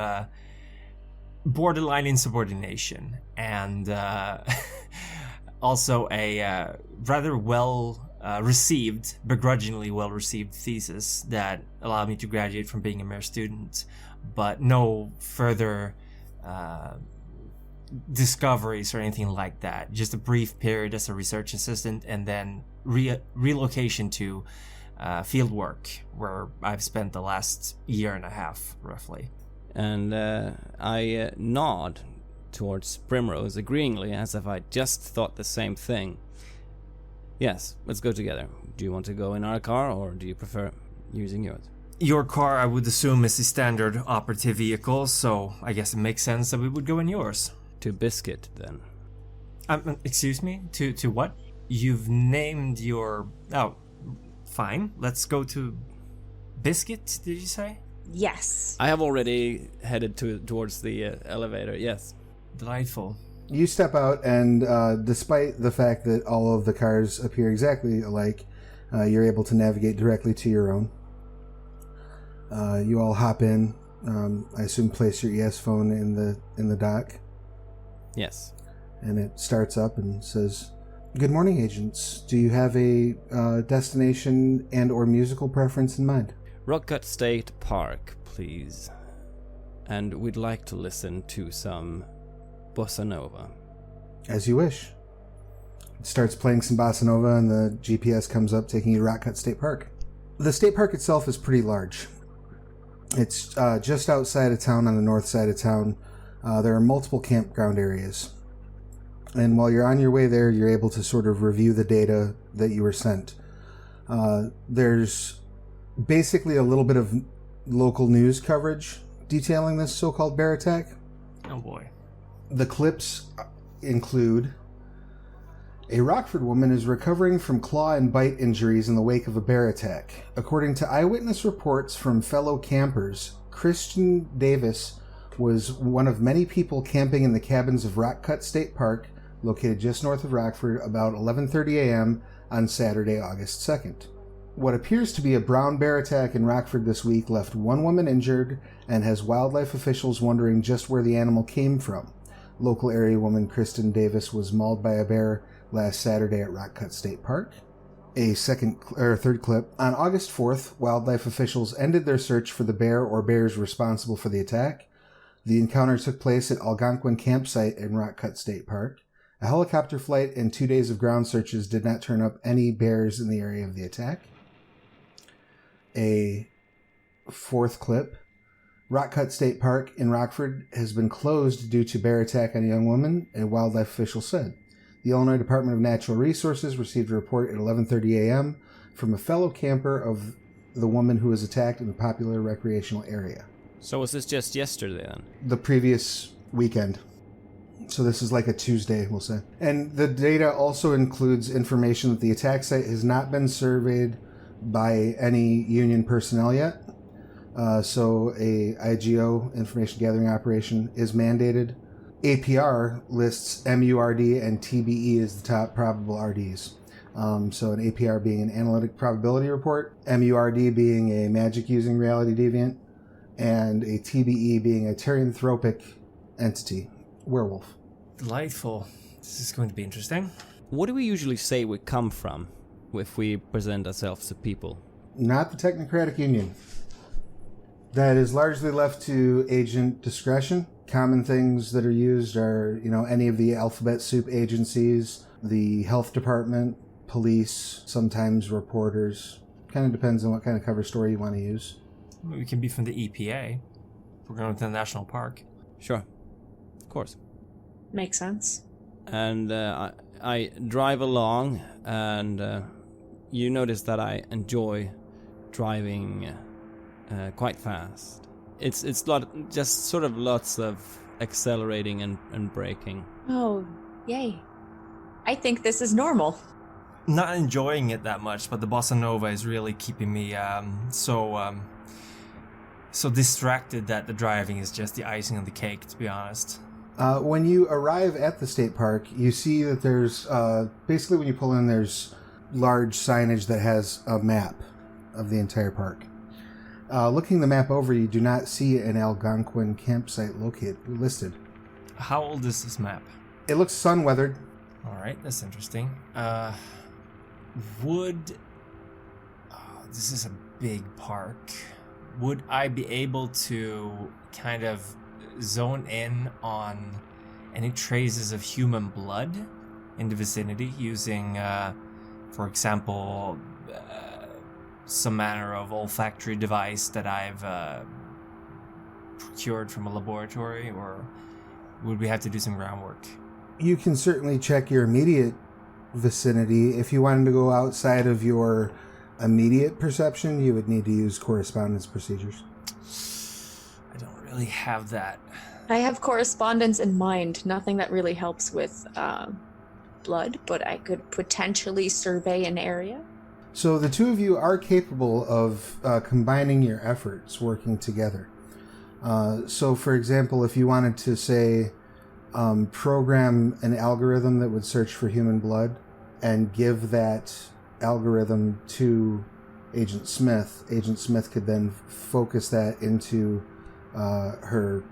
borderline insubordination and also a rather begrudgingly well received thesis that allowed me to graduate from being a mere student, but no further discoveries or anything like that. Just a brief period as a research assistant and then relocation to field work, where I've spent the last year and a half roughly. And I nod towards Primrose agreeingly, as if I just thought the same thing. Yes, let's go together. Do you want to go in our car, or do you prefer using yours? Your car, I would assume, is the standard operative vehicle, so I guess it makes sense that we would go in yours. To Biscuit, then. Excuse me? To what? You've named your... Oh, fine. Let's go to Biscuit, did you say? Yes. I have already headed towards the elevator, yes. Delightful. You step out, and despite the fact that all of the cars appear exactly alike, you're able to navigate directly to your own. You all hop in. I assume place your ES phone in the dock. Yes. And it starts up and says, "Good morning, agents. Do you have a destination and or musical preference in mind?" Rockcut State Park, please. And we'd like to listen to some bossa nova. As you wish. It starts playing some bossa nova, and the GPS comes up, taking you to Rockcut State Park. The state park itself is pretty large. It's just outside of town, on the north side of town. There are multiple campground areas. And while you're on your way there, you're able to sort of review the data that you were sent. There's basically a little bit of local news coverage detailing this so-called bear attack. Oh boy. The clips include: a Rockford woman is recovering from claw and bite injuries in the wake of a bear attack. According to eyewitness reports from fellow campers, Christian Davis was one of many people camping in the cabins of Rockcut State Park, located just north of Rockford, about 11:30 a.m. on Saturday, August 2nd. What appears to be a brown bear attack in Rockford this week left one woman injured and has wildlife officials wondering just where the animal came from. Local area woman Kristen Davis was mauled by a bear last Saturday at Rockcut State Park. A third clip. On August 4th, wildlife officials ended their search for the bear or bears responsible for the attack. The encounter took place at Algonquin Campsite in Rockcut State Park. A helicopter flight and 2 days of ground searches did not turn up any bears in the area of the attack. A fourth clip. Rockcut State Park in Rockford has been closed due to bear attack on a young woman, a wildlife official said. The Illinois Department of Natural Resources received a report at 11:30 a.m. from a fellow camper of the woman who was attacked in a popular recreational area. So was this just yesterday then? The previous weekend. So this is like a Tuesday, we'll say. And the data also includes information that the attack site has not been surveyed by any union personnel yet. So a IGO, information gathering operation, is mandated. APR lists MURD and TBE as the top probable RDs. So an APR being an analytic probability report, MURD being a magic using reality deviant, and a TBE being a teranthropic entity, werewolf. Delightful. This is going to be interesting. What do we usually say we come from if we present ourselves to people? Not the Technocratic Union. That is largely left to agent discretion. common things that are used are, any of the alphabet soup agencies, the health department, police, sometimes reporters. Kind of depends on what kind of cover story you want to use. We can be from the EPA. We're going to the national park. Sure. Of course. Makes sense. And I drive along, and you notice that I enjoy driving quite fast. It's just sort of lots of accelerating and braking. Oh, yay. I think this is normal. Not enjoying it that much, but the bossa nova is really keeping me so distracted that the driving is just the icing on the cake, to be honest. When you arrive at the state park, you see that there's, basically when you pull in, there's large signage that has a map of the entire park. Looking the map over, you do not see an Algonquin campsite listed. How old is this map? It looks sun-weathered. Alright, that's interesting. This is a big park. Would I be able to kind of zone in on any traces of human blood in the vicinity using, for example, some manner of olfactory device that I've procured from a laboratory, or would we have to do some groundwork? You can certainly check your immediate vicinity. If you wanted to go outside of your immediate perception, you would need to use correspondence procedures. I don't really have that. I have correspondence in mind. Nothing that really helps with blood, but I could potentially survey an area. So the two of you are capable of combining your efforts, working together. So, for example, if you wanted to, say, program an algorithm that would search for human blood and give that algorithm to Agent Smith could then focus that into her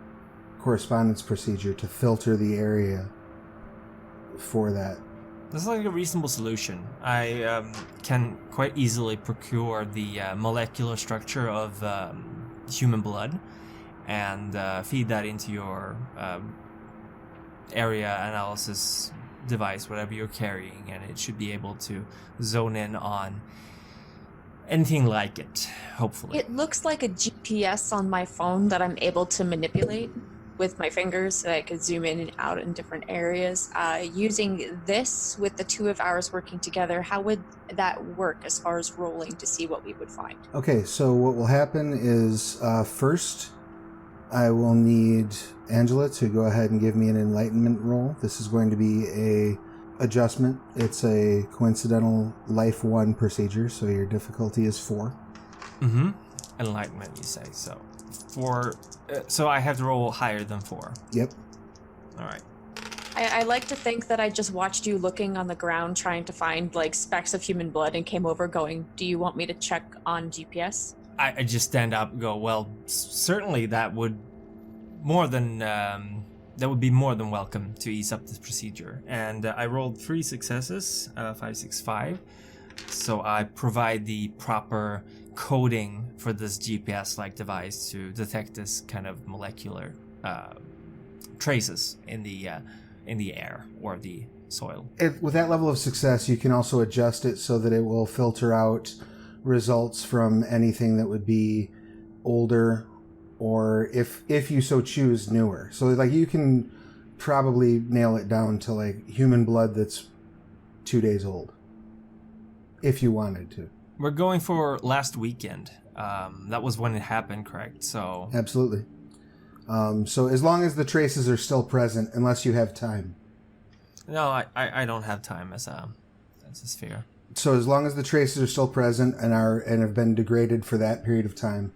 correspondence procedure to filter the area for that. That's like a reasonable solution. I can quite easily procure the molecular structure of human blood and feed that into your area analysis device, whatever you're carrying, and it should be able to zone in on anything like it, hopefully. It looks like a GPS on my phone that I'm able to manipulate with my fingers so I could zoom in and out in different areas. Using this with the two of ours working together, how would that work as far as rolling to see what we would find? Okay, so what will happen is first I will need Angela to go ahead and give me an enlightenment roll. This is going to be a adjustment. It's a coincidental life 1 procedure, so your difficulty is 4. Mm-hmm. Enlightenment, you say. So 4. So I have to roll higher than 4. Yep. All right. I like to think that I just watched you looking on the ground trying to find like specks of human blood and came over going, do you want me to check on GPS? I just stand up and go, well, certainly that would be more than welcome to ease up this procedure. And I rolled 3 successes, 5, 6, 5. So I provide the proper coding for this GPS-like device to detect this kind of molecular traces in the air or the soil. With that level of success, you can also adjust it so that it will filter out results from anything that would be older, or if you so choose, newer. So like you can probably nail it down to like human blood that's 2 days old, if you wanted to. We're going for last weekend. That was when it happened, correct? So absolutely. So as long as the traces are still present, unless you have time. No, I don't have time as a sphere. So as long as the traces are still present and have been degraded for that period of time,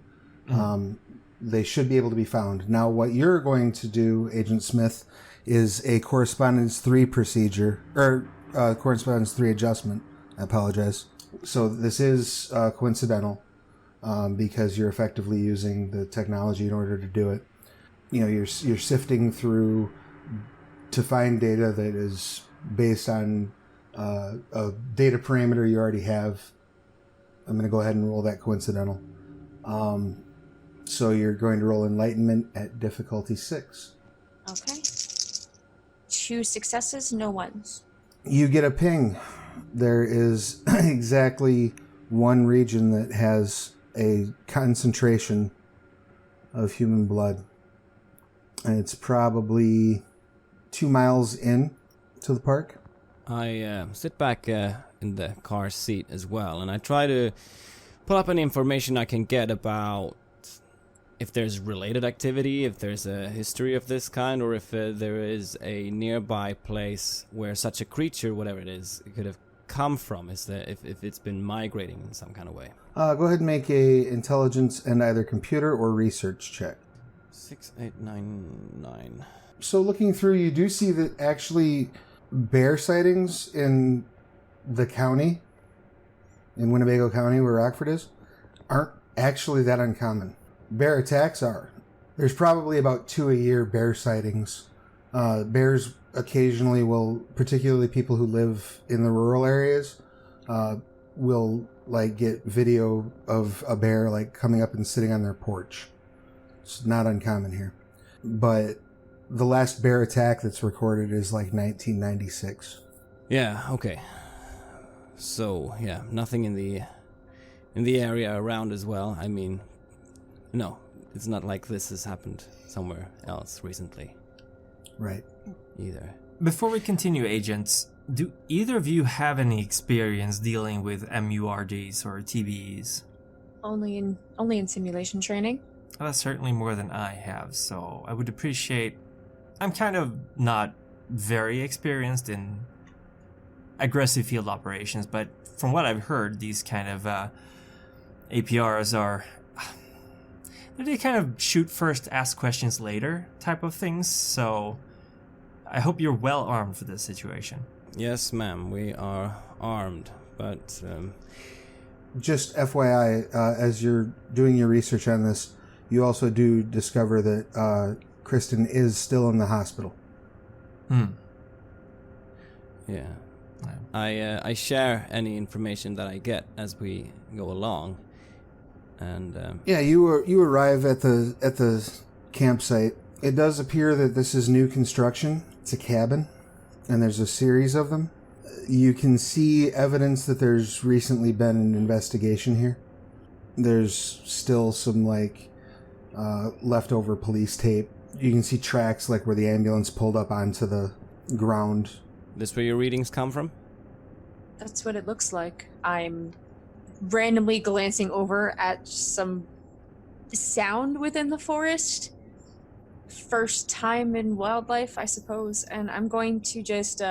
they should be able to be found. Now, what you're going to do, Agent Smith, is a correspondence 3 procedure, or correspondence 3 adjustment. I apologize. So this is coincidental because you're effectively using the technology in order to do it. You know, you're sifting through to find data that is based on a data parameter you already have. I'm going to go ahead and roll that coincidental. So you're going to roll enlightenment at difficulty 6. Okay. 2 successes, no ones. You get a ping. There is exactly one region that has a concentration of human blood. And it's probably 2 miles in to the park. I sit back in the car seat as well, and I try to pull up any information I can get about if there's related activity, if there's a history of this kind, or if there is a nearby place where such a creature, whatever it is, it could have come from, if it's been migrating in some kind of way. Go ahead and make a intelligence and either computer or research check. 6899. So looking through, you do see that actually bear sightings in the county, in Winnebago County where Rockford is, aren't actually that uncommon. Bear attacks are. There's probably about 2 a year bear sightings. Bears occasionally will, particularly people who live in the rural areas, will like get video of a bear like coming up and sitting on their porch. It's not uncommon here. But the last bear attack that's recorded is like 1996. Yeah, okay. So, yeah, nothing in the area around as well. I mean, no, it's not like this has happened somewhere else recently. Right. Either. Before we continue, agents, do either of you have any experience dealing with MURDs or TBEs? Only in simulation training. Well, that's certainly more than I have, so I would appreciate... I'm kind of not very experienced in aggressive field operations, but from what I've heard, these kind of APRs are... They kind of shoot first, ask questions later type of things, so I hope you're well armed for this situation. Yes, ma'am, we are armed, but just FYI, as you're doing your research on this, you also do discover that Kristen is still in the hospital. Yeah. I share any information that I get as we go along. And yeah, you arrive at the campsite. It does appear that this is new construction. It's a cabin, and there's a series of them. You can see evidence that there's recently been an investigation here. There's still some leftover police tape. You can see tracks where the ambulance pulled up onto the ground. This where your readings come from? That's what it looks like. I'm randomly glancing over at some sound within the forest. First time in wildlife, I suppose, and I'm going to just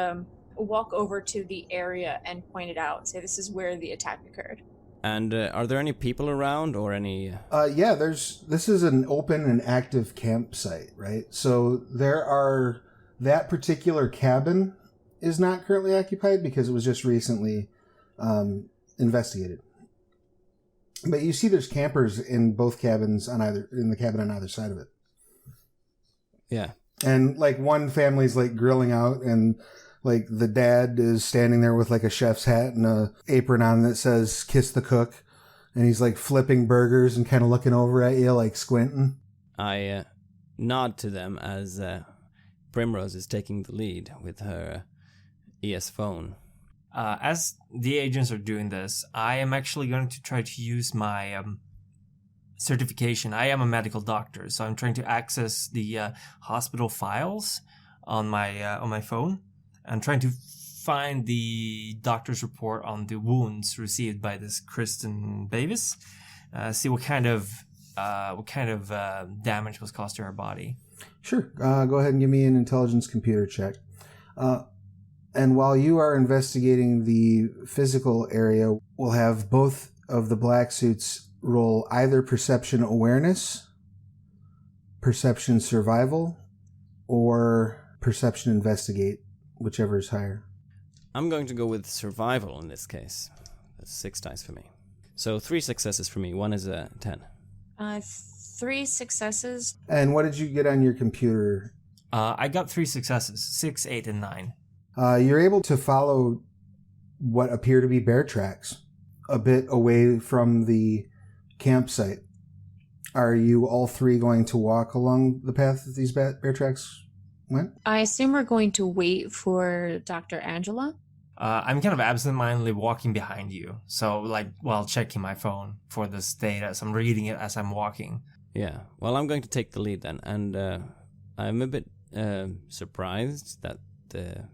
walk over to the area and point it out. Say this is where the attack occurred. And are there any people around or any... Yeah, this is an open and active campsite, right? So that particular cabin is not currently occupied because it was just recently investigated. But you see there's campers in both cabins in the cabin on either side of it. Yeah. And one family's grilling out, and the dad is standing there with a chef's hat and a apron on that says "Kiss the Cook," and he's flipping burgers and kind of looking over at you squinting. I nod to them as Primrose is taking the lead with her ES phone. As the agents are doing this, I am actually going to try to use my certification. I am a medical doctor, so I'm trying to access the hospital files on my phone. I'm trying to find the doctor's report on the wounds received by this Kristen Davis. See what kind of damage was caused to her body. Sure. Go ahead and give me an intelligence computer check. And while you are investigating the physical area, we'll have both of the black suits roll either perception awareness, perception survival, or perception investigate, whichever is higher. I'm going to go with survival in this case. That's 6 dice for me. So 3 successes for me. 1 is a 10. 3 successes. And what did you get on your computer? I got 3 successes, 6, 8, and 9. You're able to follow what appear to be bear tracks a bit away from the campsite. Are you all 3 going to walk along the path that these bear tracks What? I assume we're going to wait for Dr. Angela. I'm kind of absentmindedly walking behind you, so while checking my phone for this data, so I'm reading it as I'm walking. Yeah, well, I'm going to take the lead then, and I'm a bit surprised that the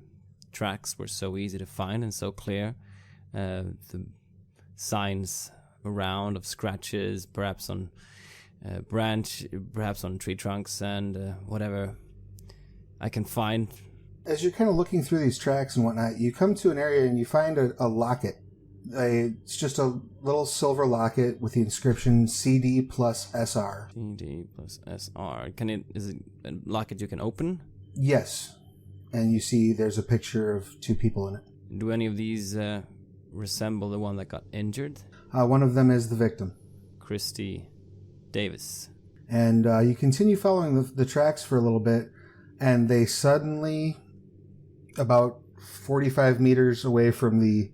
tracks were so easy to find and so clear. The signs around of scratches, perhaps on branch, perhaps on tree trunks, and whatever I can find. As you're kind of looking through these tracks and whatnot, you come to an area and you find a locket. It's just a little silver locket with the inscription CD plus SR. CD plus SR. Is it a locket you can open? Yes. And you see there's a picture of two people in it. Do any of these resemble the one that got injured? One of them is the victim. Christy Davis. And you continue following the tracks for a little bit, and they suddenly, about 45 meters away from the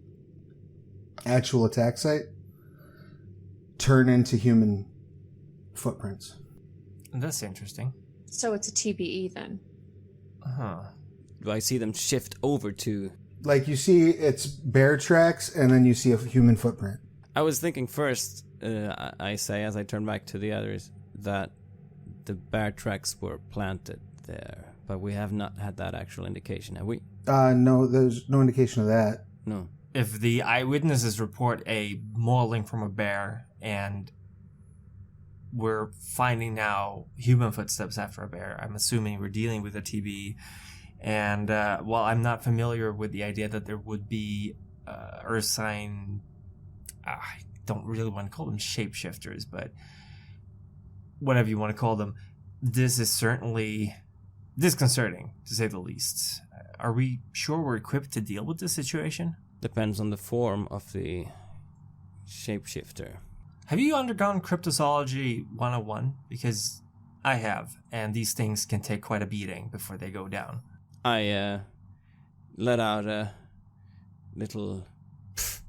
actual attack site, turn into human footprints. That's interesting. So it's a TBE then. Huh. Do I see them shift over to... Like, you see it's bear tracks, and then you see a human footprint. I was thinking first, I say as I turn back to the others, that the bear tracks were planted there, but we have not had that actual indication, have we? No, there's no indication of that. No. If the eyewitnesses report a mauling from a bear, and we're finding now human footsteps after a bear, I'm assuming we're dealing with a TB. And while I'm not familiar with the idea that there would be earth sign, I don't really want to call them shapeshifters, but whatever you want to call them, this is certainly disconcerting, to say the least. Are we sure we're equipped to deal with this situation? Depends on the form of the shapeshifter. Have you undergone Cryptozoology 101? Because I have, and these things can take quite a beating before they go down. I let out a little pff,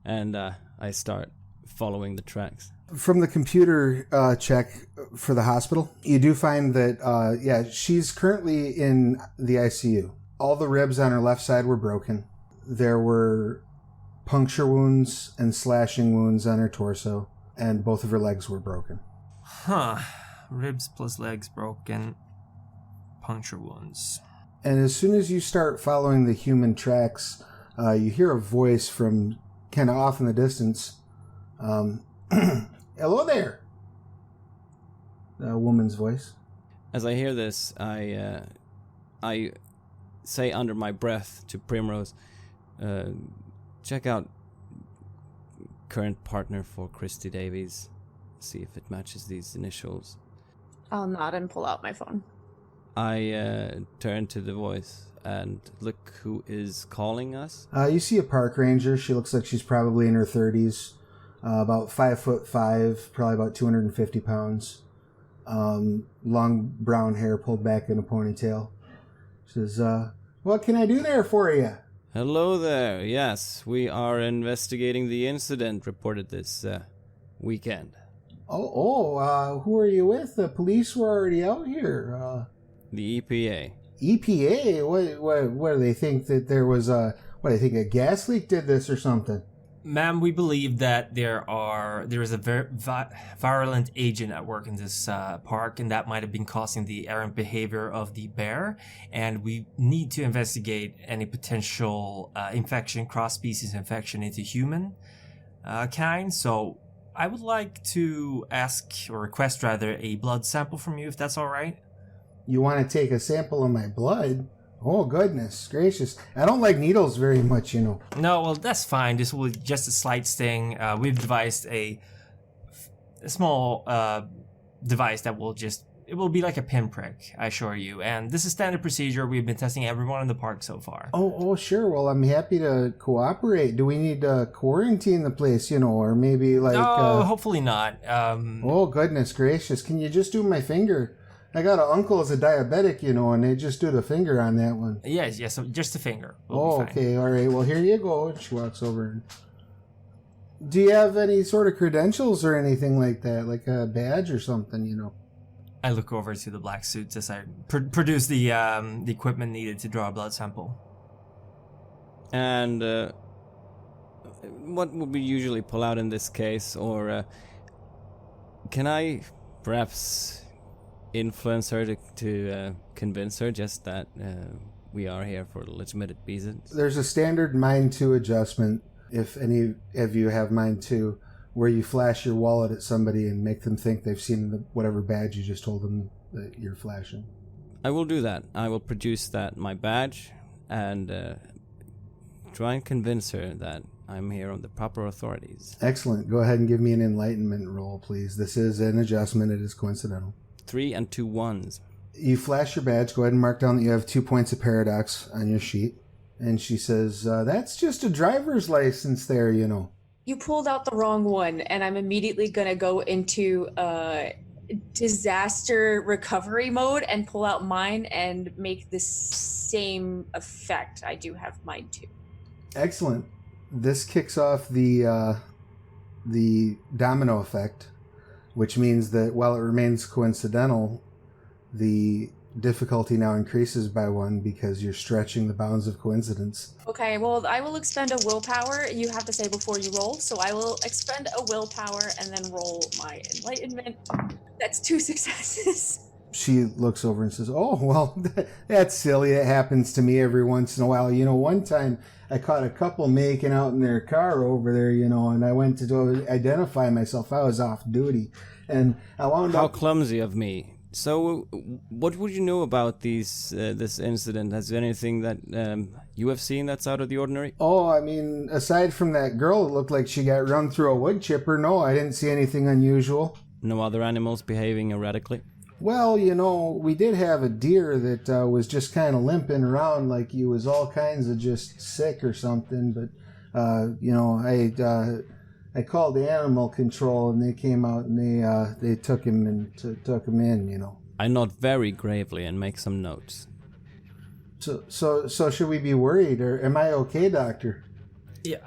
and I start following the tracks. From the computer check for the hospital, you do find that, she's currently in the ICU. All the ribs on her left side were broken. There were puncture wounds and slashing wounds on her torso, and both of her legs were broken. Huh. Ribs plus legs broken. Puncture wounds. And as soon as you start following the human tracks, you hear a voice from kind of off in the distance. Hello there! A woman's voice. As I hear this, I say under my breath to Primrose, check out current partner for Christy Davies. See if it matches these initials. I'll nod and pull out my phone. I turn to the voice and look who is calling us. You see a park ranger. She looks like she's probably in her 30s. About 5'5", probably about 250 pounds. Long brown hair pulled back in a ponytail. She says, what can I do there for you? Hello there. Yes, we are investigating the incident reported this weekend. Who are you with? The police were already out here. The EPA. EPA? What do they think that there was a gas leak did this or something? Ma'am, we believe that there is a virulent agent at work in this park, and that might have been causing the errant behavior of the bear, and we need to investigate any potential infection, cross-species infection into human kind. So I would like to request a blood sample from you, if that's all right. You want to take a sample of my blood? Oh, goodness gracious. I don't like needles very much, you know. No, well, that's fine. This will be just a slight sting. We've devised a small device that it will be like a pinprick, I assure you. And this is standard procedure. We've been testing everyone in the park so far. Oh, sure. Well, I'm happy to cooperate. Do we need to quarantine the place, or maybe like... No, hopefully not. Oh, goodness gracious. Can you just do my finger? I got an uncle as a diabetic, and they just do the finger on that one. Yes, so just the finger. We'll be fine. Okay, all right. Well, here you go. She walks over. Do you have any sort of credentials or anything like that, like a badge or something, I look over to the black suits as I produce the equipment needed to draw a blood sample. And what would we usually pull out in this case? Or can I perhaps influence her to convince her just that we are here for legitimate reasons? There's a standard Mind 2 adjustment, if any of you have Mind 2, where you flash your wallet at somebody and make them think they've seen whatever badge you just told them that you're flashing. I will do that. I will produce my badge, and try and convince her that I'm here on the proper authorities. Excellent. Go ahead and give me an enlightenment roll, please. This is an adjustment. It is coincidental. 3 and 2 1s. You flash your badge. Go ahead and mark down that you have 2 points of paradox on your sheet. And she says, that's just a driver's license there, you know. You pulled out the wrong one, and I'm immediately going to go into disaster recovery mode and pull out mine and make the same effect. I do have mine too. Excellent. This kicks off the domino effect, which means that while it remains coincidental, the difficulty now increases by 1 because you're stretching the bounds of coincidence. Okay, well, I will expend a willpower. You have to say before you roll, so I will expend a willpower and then roll my enlightenment. That's 2 successes. She looks over and says, oh, well, that's silly. It happens to me every once in a while. You know, one time I caught a couple making out in their car over there, you know, and I went to go identify myself. I was off duty. And I wound up... How clumsy of me. So, what would you know about this incident? Has there anything that you have seen that's out of the ordinary? Oh, I mean, aside from that girl that looked like she got run through a wood chipper, no, I didn't see anything unusual. No other animals behaving erratically? Well, you know, we did have a deer that was just kind of limping around like he was all kinds of just sick or something. But, you know, I called the animal control and they came out and they took him and took him in, you know. I nod very gravely and make some notes. So should we be worried, or am I okay, Doctor? Yeah,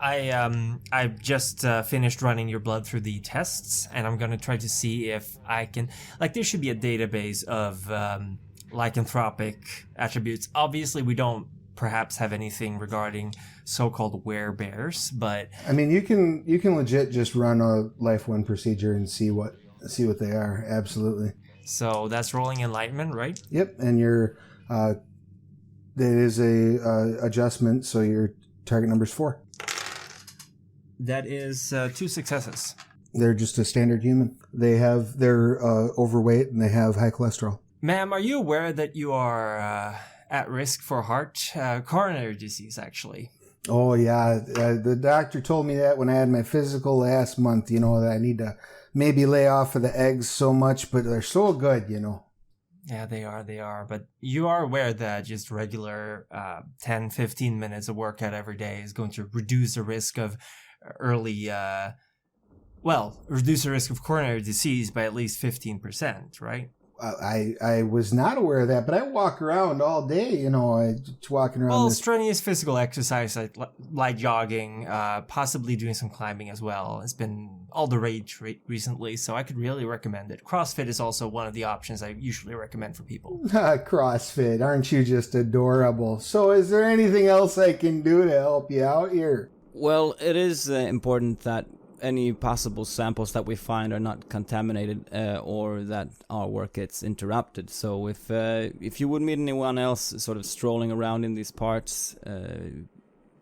I just finished running your blood through the tests, and I'm gonna try to see if I can. Like, there should be a database of lycanthropic attributes. Obviously, we don't perhaps have anything regarding so-called werebears, but I mean, you can legit just run a Life 1 procedure and see what they are. Absolutely. So that's rolling enlightenment, right? Yep, and your it is a adjustment, so your target number is 4. That is 2 successes. They're just a standard human. They're overweight and they have high cholesterol. Ma'am, are you aware that you are at risk for coronary disease, actually? Oh, yeah. The doctor told me that when I had my physical last month, you know, that I need to maybe lay off of the eggs so much, but they're so good, you know. Yeah, they are. But you are aware that just regular 10, 15 minutes of workout every day is going to reduce the risk of reduce the risk of coronary disease by at least 15%, right? I was not aware of that, but I walk around all day, you know, walking around. Well, strenuous physical exercise like jogging, possibly doing some climbing as well, has been all the rage recently, so I could really recommend it. CrossFit is also one of the options I usually recommend for people. CrossFit, aren't you just adorable? So is there anything else I can do to help you out here? Well, it is important that any possible samples that we find are not contaminated or that our work gets interrupted. So if you would meet anyone else sort of strolling around in these parts,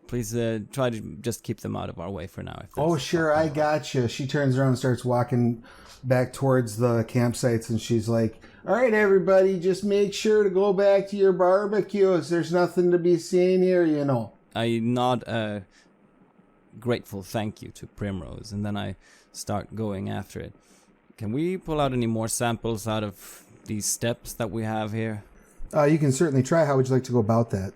please try to just keep them out of our way for now. Oh, sure, I gotcha. She turns around and starts walking back towards the campsites, and she's like, all right, everybody, just make sure to go back to your barbecues. There's nothing to be seen here, you know. I nod grateful thank you to Primrose, and then I start going after it. Can we pull out any more samples out of these steps that we have here? You can certainly try. How would you like to go about that?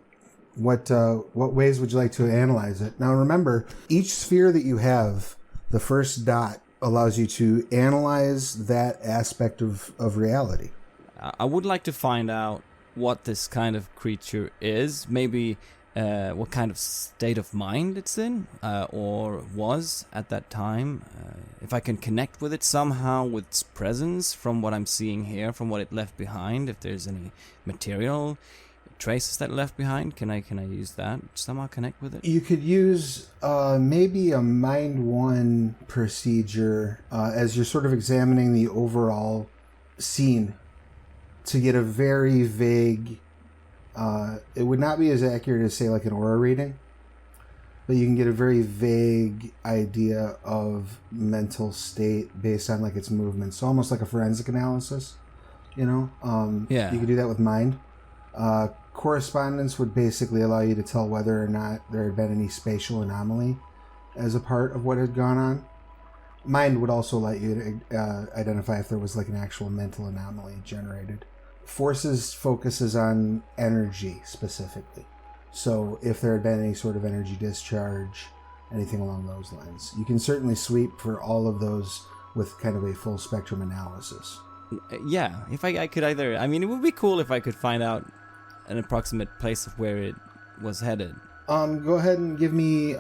What ways would you like to analyze it? Now remember, each sphere that you have, the first dot allows you to analyze that aspect of reality. I would like to find out what this kind of creature is. Maybe what kind of state of mind it's in, or was at that time. If I can connect with it somehow, with its presence, from what I'm seeing here, from what it left behind, if there's any material traces that it left behind, can I use that, somehow connect with it? You could use maybe a Mind 1 procedure as you're sort of examining the overall scene to get a very vague, it would not be as accurate as, say, like an aura reading, but you can get a very vague idea of mental state based on like its movements. So almost like a forensic analysis, you know? Yeah. You could do that with mind. Correspondence would basically allow you to tell whether or not there had been any spatial anomaly as a part of what had gone on. Mind would also let you identify if there was like an actual mental anomaly generated. Forces focuses on energy specifically. So if there had been any sort of energy discharge, anything along those lines. You can certainly sweep for all of those with kind of a full spectrum analysis. Yeah, if I could either... I mean, it would be cool if I could find out an approximate place of where it was headed. Go ahead and give me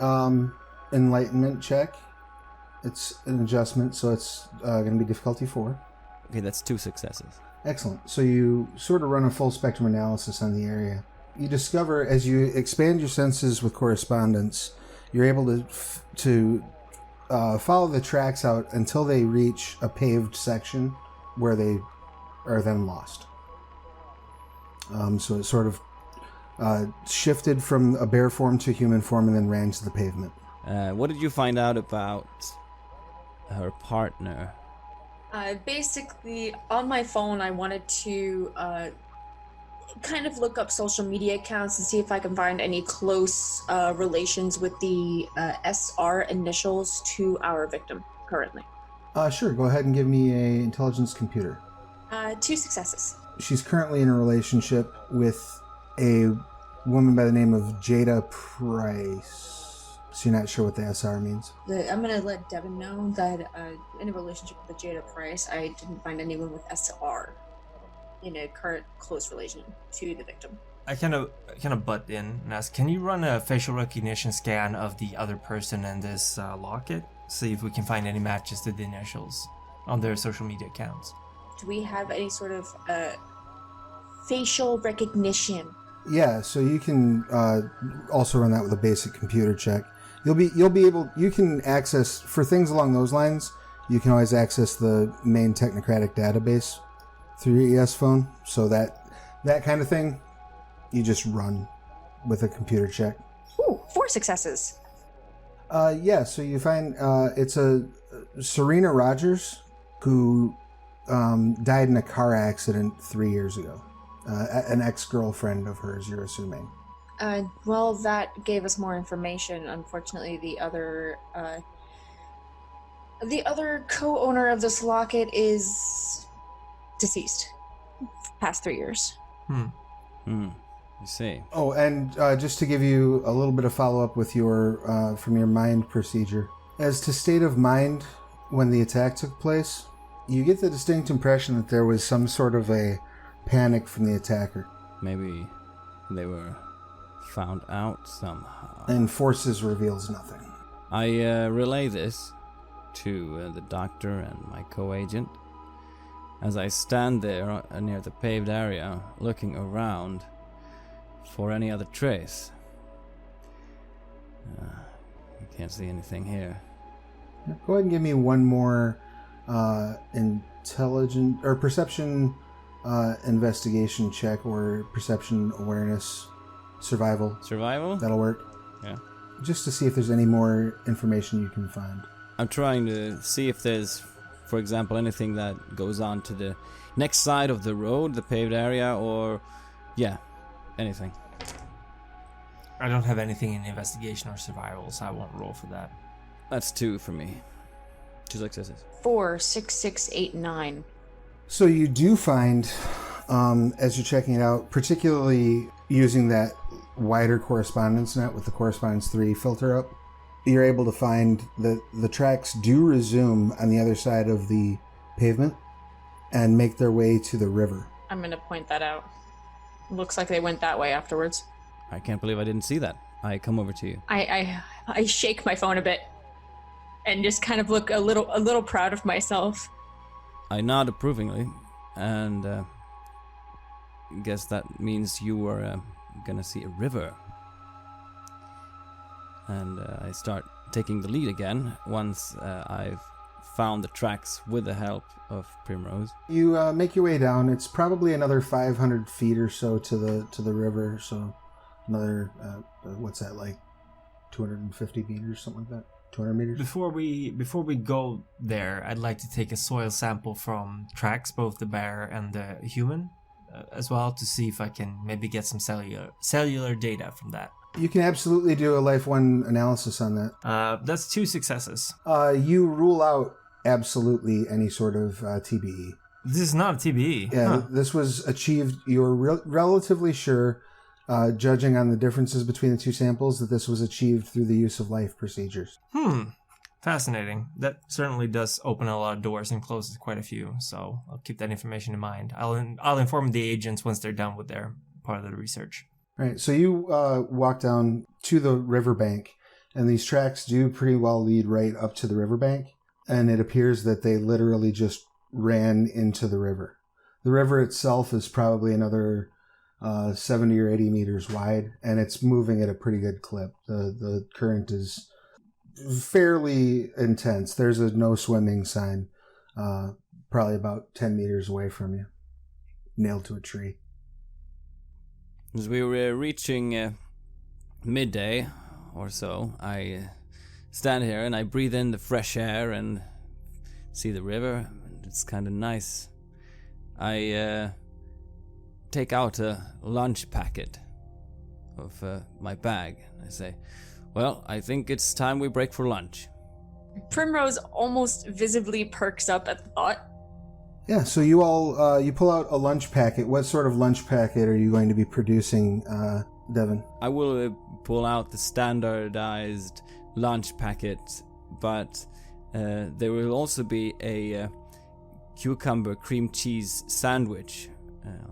enlightenment check. It's an adjustment, so it's going to be difficulty 4. Okay, that's 2 successes. Excellent. So you sort of run a full spectrum analysis on the area. You discover as you expand your senses with correspondence, you're able to follow the tracks out until they reach a paved section where they are then lost. So it sort of shifted from a bear form to human form and then ran to the pavement. What did you find out about her partner? Basically, on my phone, I wanted to kind of look up social media accounts and see if I can find any close relations with the SR initials to our victim currently. Sure, go ahead and give me a intelligence computer. 2 successes. She's currently in a relationship with a woman by the name of Jada Price. So you're not sure what the SR means? I'm going to let Devin know that in a relationship with the Jada Price, I didn't find anyone with SR in a current close relation to the victim. I kind of butt in and ask, can you run a facial recognition scan of the other person in this locket? See if we can find any matches to the initials on their social media accounts. Do we have any sort of facial recognition? Yeah, so you can also run that with a basic computer check. You can access, for things along those lines, you can always access the main Technocratic database through your ES phone. So that kind of thing, you just run with a computer check. Ooh, 4 successes. Yeah, so you find it's a Serena Rogers who died in a car accident 3 years ago. An ex-girlfriend of hers, you're assuming. Well, that gave us more information. Unfortunately, the other co-owner of this locket is deceased. Past 3 years. You see. Oh, and just to give you a little bit of follow-up with your from your mind procedure. As to state of mind when the attack took place, you get the distinct impression that there was some sort of a panic from the attacker. Maybe they were found out somehow. And Forces reveals nothing. I relay this to the doctor and my co-agent as I stand there near the paved area looking around for any other trace. I can't see anything here. Go ahead and give me one more intelligent or perception investigation check or perception awareness survival. Survival? That'll work. Yeah. Just to see if there's any more information you can find. I'm trying to see if there's, for example, anything that goes on to the next side of the road, the paved area, or, yeah, anything. I don't have anything in investigation or survival, so I won't roll for that. That's 2 for me. 2 successes. 4, 6, 6, 8, 9. So you do find, as you're checking it out, particularly using that wider correspondence net with the correspondence 3 filter up, you're able to find that the tracks do resume on the other side of the pavement and make their way to the river. I'm going to point that out. Looks like they went that way afterwards. I can't believe I didn't see that. I come over to you. I shake my phone a bit and just kind of look a little proud of myself. I nod approvingly, and guess that means you were gonna see a river. And I start taking the lead again once I've found the tracks with the help of Primrose. You make your way down. It's probably another 500 feet or so to the river. So another what's that, like 250 meters, something like that. 200 meters. Before we go there, I'd like to take a soil sample from tracks, both the bear and the human, as well, to see if I can maybe get some cellular data from that. You can absolutely do a Life 1 analysis on that. That's 2 successes. You rule out absolutely any sort of TBE. This is not a TBE. Yeah, this was achieved. You're relatively sure, judging on the differences between the 2 samples, that this was achieved through the use of life procedures. Fascinating. That certainly does open a lot of doors and closes quite a few, so I'll keep that information in mind. I'll inform the agents once they're done with their part of the research. Right, so you walk down to the riverbank, and these tracks do pretty well lead right up to the riverbank, and it appears that they literally just ran into the river. The river itself is probably another 70 or 80 meters wide, and it's moving at a pretty good clip. The current is fairly intense. There's a no swimming sign, probably about 10 meters away from you, nailed to a tree. As we were reaching midday or so, I stand here and I breathe in the fresh air and see the river. It's kind of nice. I take out a lunch packet of my bag. I say, well, I think it's time we break for lunch. Primrose almost visibly perks up at the thought. Yeah, so you all, you pull out a lunch packet. What sort of lunch packet are you going to be producing, Devin? I will pull out the standardized lunch packet, but there will also be a cucumber cream cheese sandwich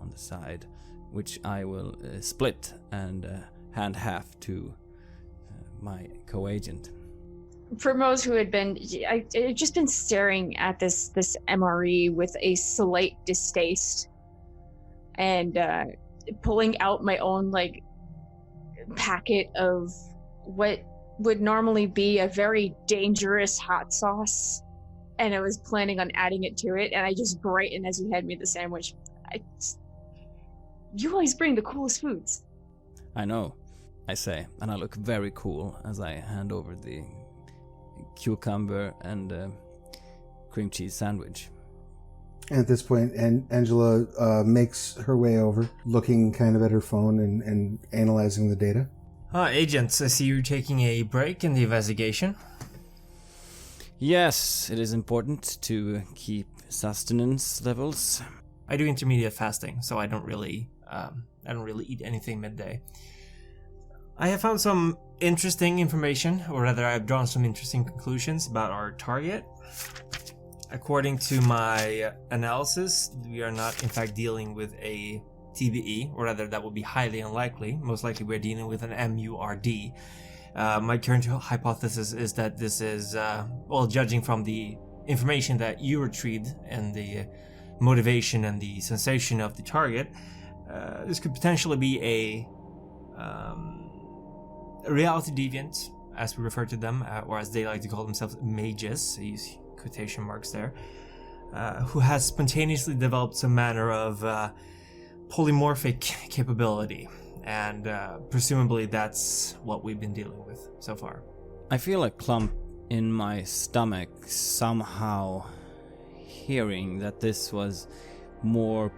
on the side, which I will split and hand half to my co-agent. Primrose, who had just been staring at this MRE with a slight distaste, and pulling out my own packet of what would normally be a very dangerous hot sauce, and I was planning on adding it to it, and I just brightened as you had me the sandwich. You always bring the coolest foods. I know, I say, and I look very cool as I hand over the cucumber and cream cheese sandwich. And at this point, Angela makes her way over, looking kind of at her phone and analyzing the data. Agents, I see you're taking a break in the investigation. Yes, it is important to keep sustenance levels. I do intermediate fasting, so I don't really eat anything midday. I have found some interesting information, or rather I've drawn some interesting conclusions about our target. According to my analysis, we are not in fact dealing with a TBE, or rather that would be highly unlikely. Most likely we're dealing with an MURD. My current hypothesis is that this is, judging from the information that you retrieved and the motivation and the sensation of the target, this could potentially be a reality deviant, as we refer to them, or as they like to call themselves, mages. I use quotation marks there, who has spontaneously developed some manner of polymorphic capability, and presumably that's what we've been dealing with so far. I feel a clump in my stomach somehow, hearing that this was more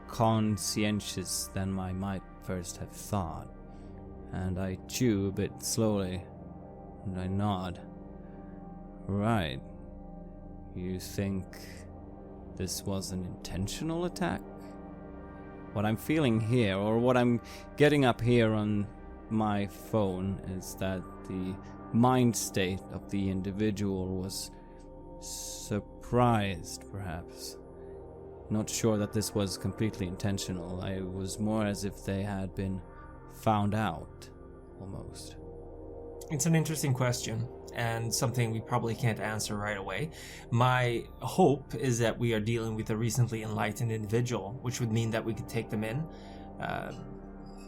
conscientious than I might first have thought. And I chew a bit slowly, and I nod. Right. You think this was an intentional attack? What I'm feeling here, or what I'm getting up here on my phone, is that the mind state of the individual was surprised, perhaps. Not sure that this was completely intentional. I was more as if they had been found out, almost? It's an interesting question, and something we probably can't answer right away. My hope is that we are dealing with a recently enlightened individual, which would mean that we could take them in,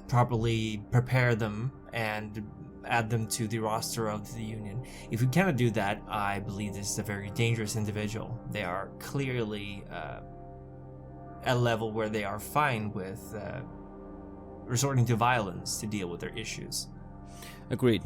properly prepare them, and add them to the roster of the Union. If we cannot do that, I believe this is a very dangerous individual. They are clearly at a level where they are fine with resorting to violence to deal with their issues. Agreed.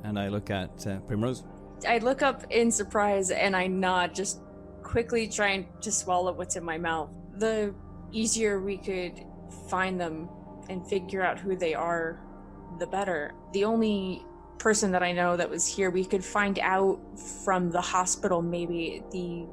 And I look at Primrose. I look up in surprise and I nod, just quickly trying to swallow what's in my mouth. The easier we could find them and figure out who they are, the better. The only person that I know that was here, we could find out from the hospital. Maybe the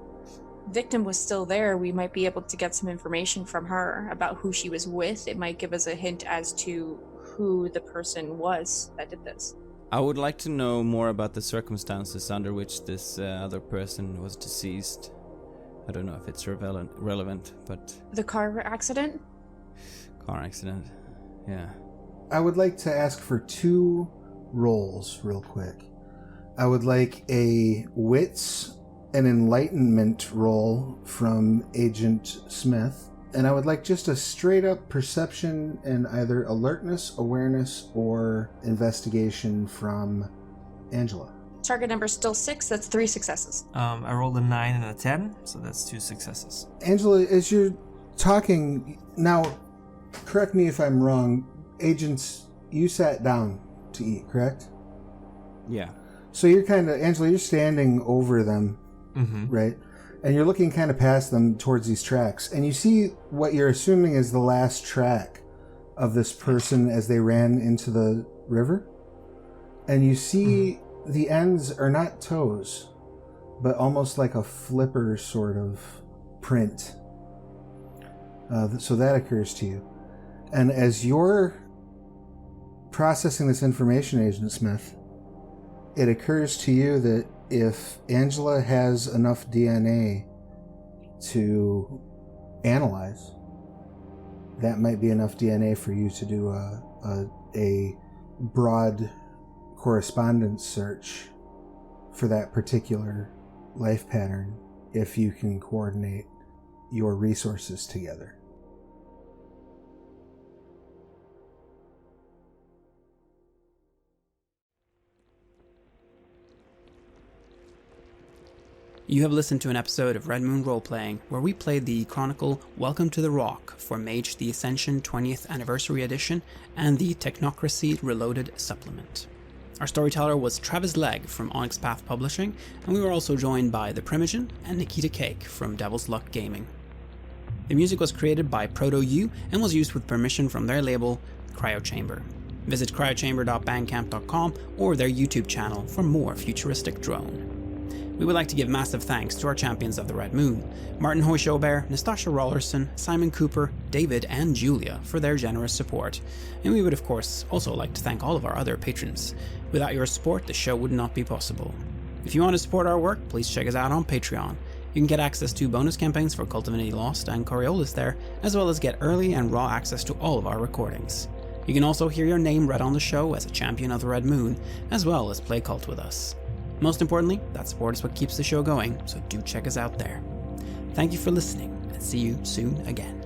victim was still there. We might be able to get some information from her about who she was with. It might give us a hint as to who the person was that did this. I would like to know more about the circumstances under which this other person was deceased. I don't know if it's relevant, but... The car accident? Car accident, yeah. I would like to ask for 2 rolls real quick. I would like a wits and enlightenment roll from Agent Smith. And I would like just a straight up perception and either alertness, awareness, or investigation from Angela. Target number still 6, that's 3 successes. I rolled a 9 and a 10, so that's 2 successes. Angela, as you're talking, now, correct me if I'm wrong, agents, you sat down to eat, correct? Yeah. So you're kind of, Angela, you're standing over them, right? And you're looking kind of past them towards these tracks. And you see what you're assuming is the last track of this person as they ran into the river. And you see the ends are not toes, but almost like a flipper sort of print. So that occurs to you. And as you're processing this information, Agent Smith, it occurs to you that if Angela has enough DNA to analyze, that might be enough DNA for you to do a broad correspondence search for that particular life pattern if you can coordinate your resources together. You have listened to an episode of Red Moon Roleplaying, where we played the chronicle Welcome to the Rock for Mage the Ascension 20th Anniversary Edition and the Technocracy Reloaded Supplement. Our storyteller was Travis Legge from Onyx Path Publishing, and we were also joined by the Primogen and Nikita Cake from Devil's Luck Gaming. The music was created by Proto-U and was used with permission from their label, Cryochamber. Visit cryochamber.bandcamp.com or their YouTube channel for more futuristic drone. We would like to give massive thanks to our champions of the Red Moon, Martin Heuschober, Nastasia Raulerson, Simon Cooper, David, and Julia for their generous support. And we would of course also like to thank all of our other patrons. Without your support, the show would not be possible. If you want to support our work, please check us out on Patreon. You can get access to bonus campaigns for Cult of Divinity Lost and Coriolis there, as well as get early and raw access to all of our recordings. You can also hear your name read on the show as a champion of the Red Moon, as well as play Cult with us. Most importantly, that support is what keeps the show going, so do check us out there. Thank you for listening, and see you soon again.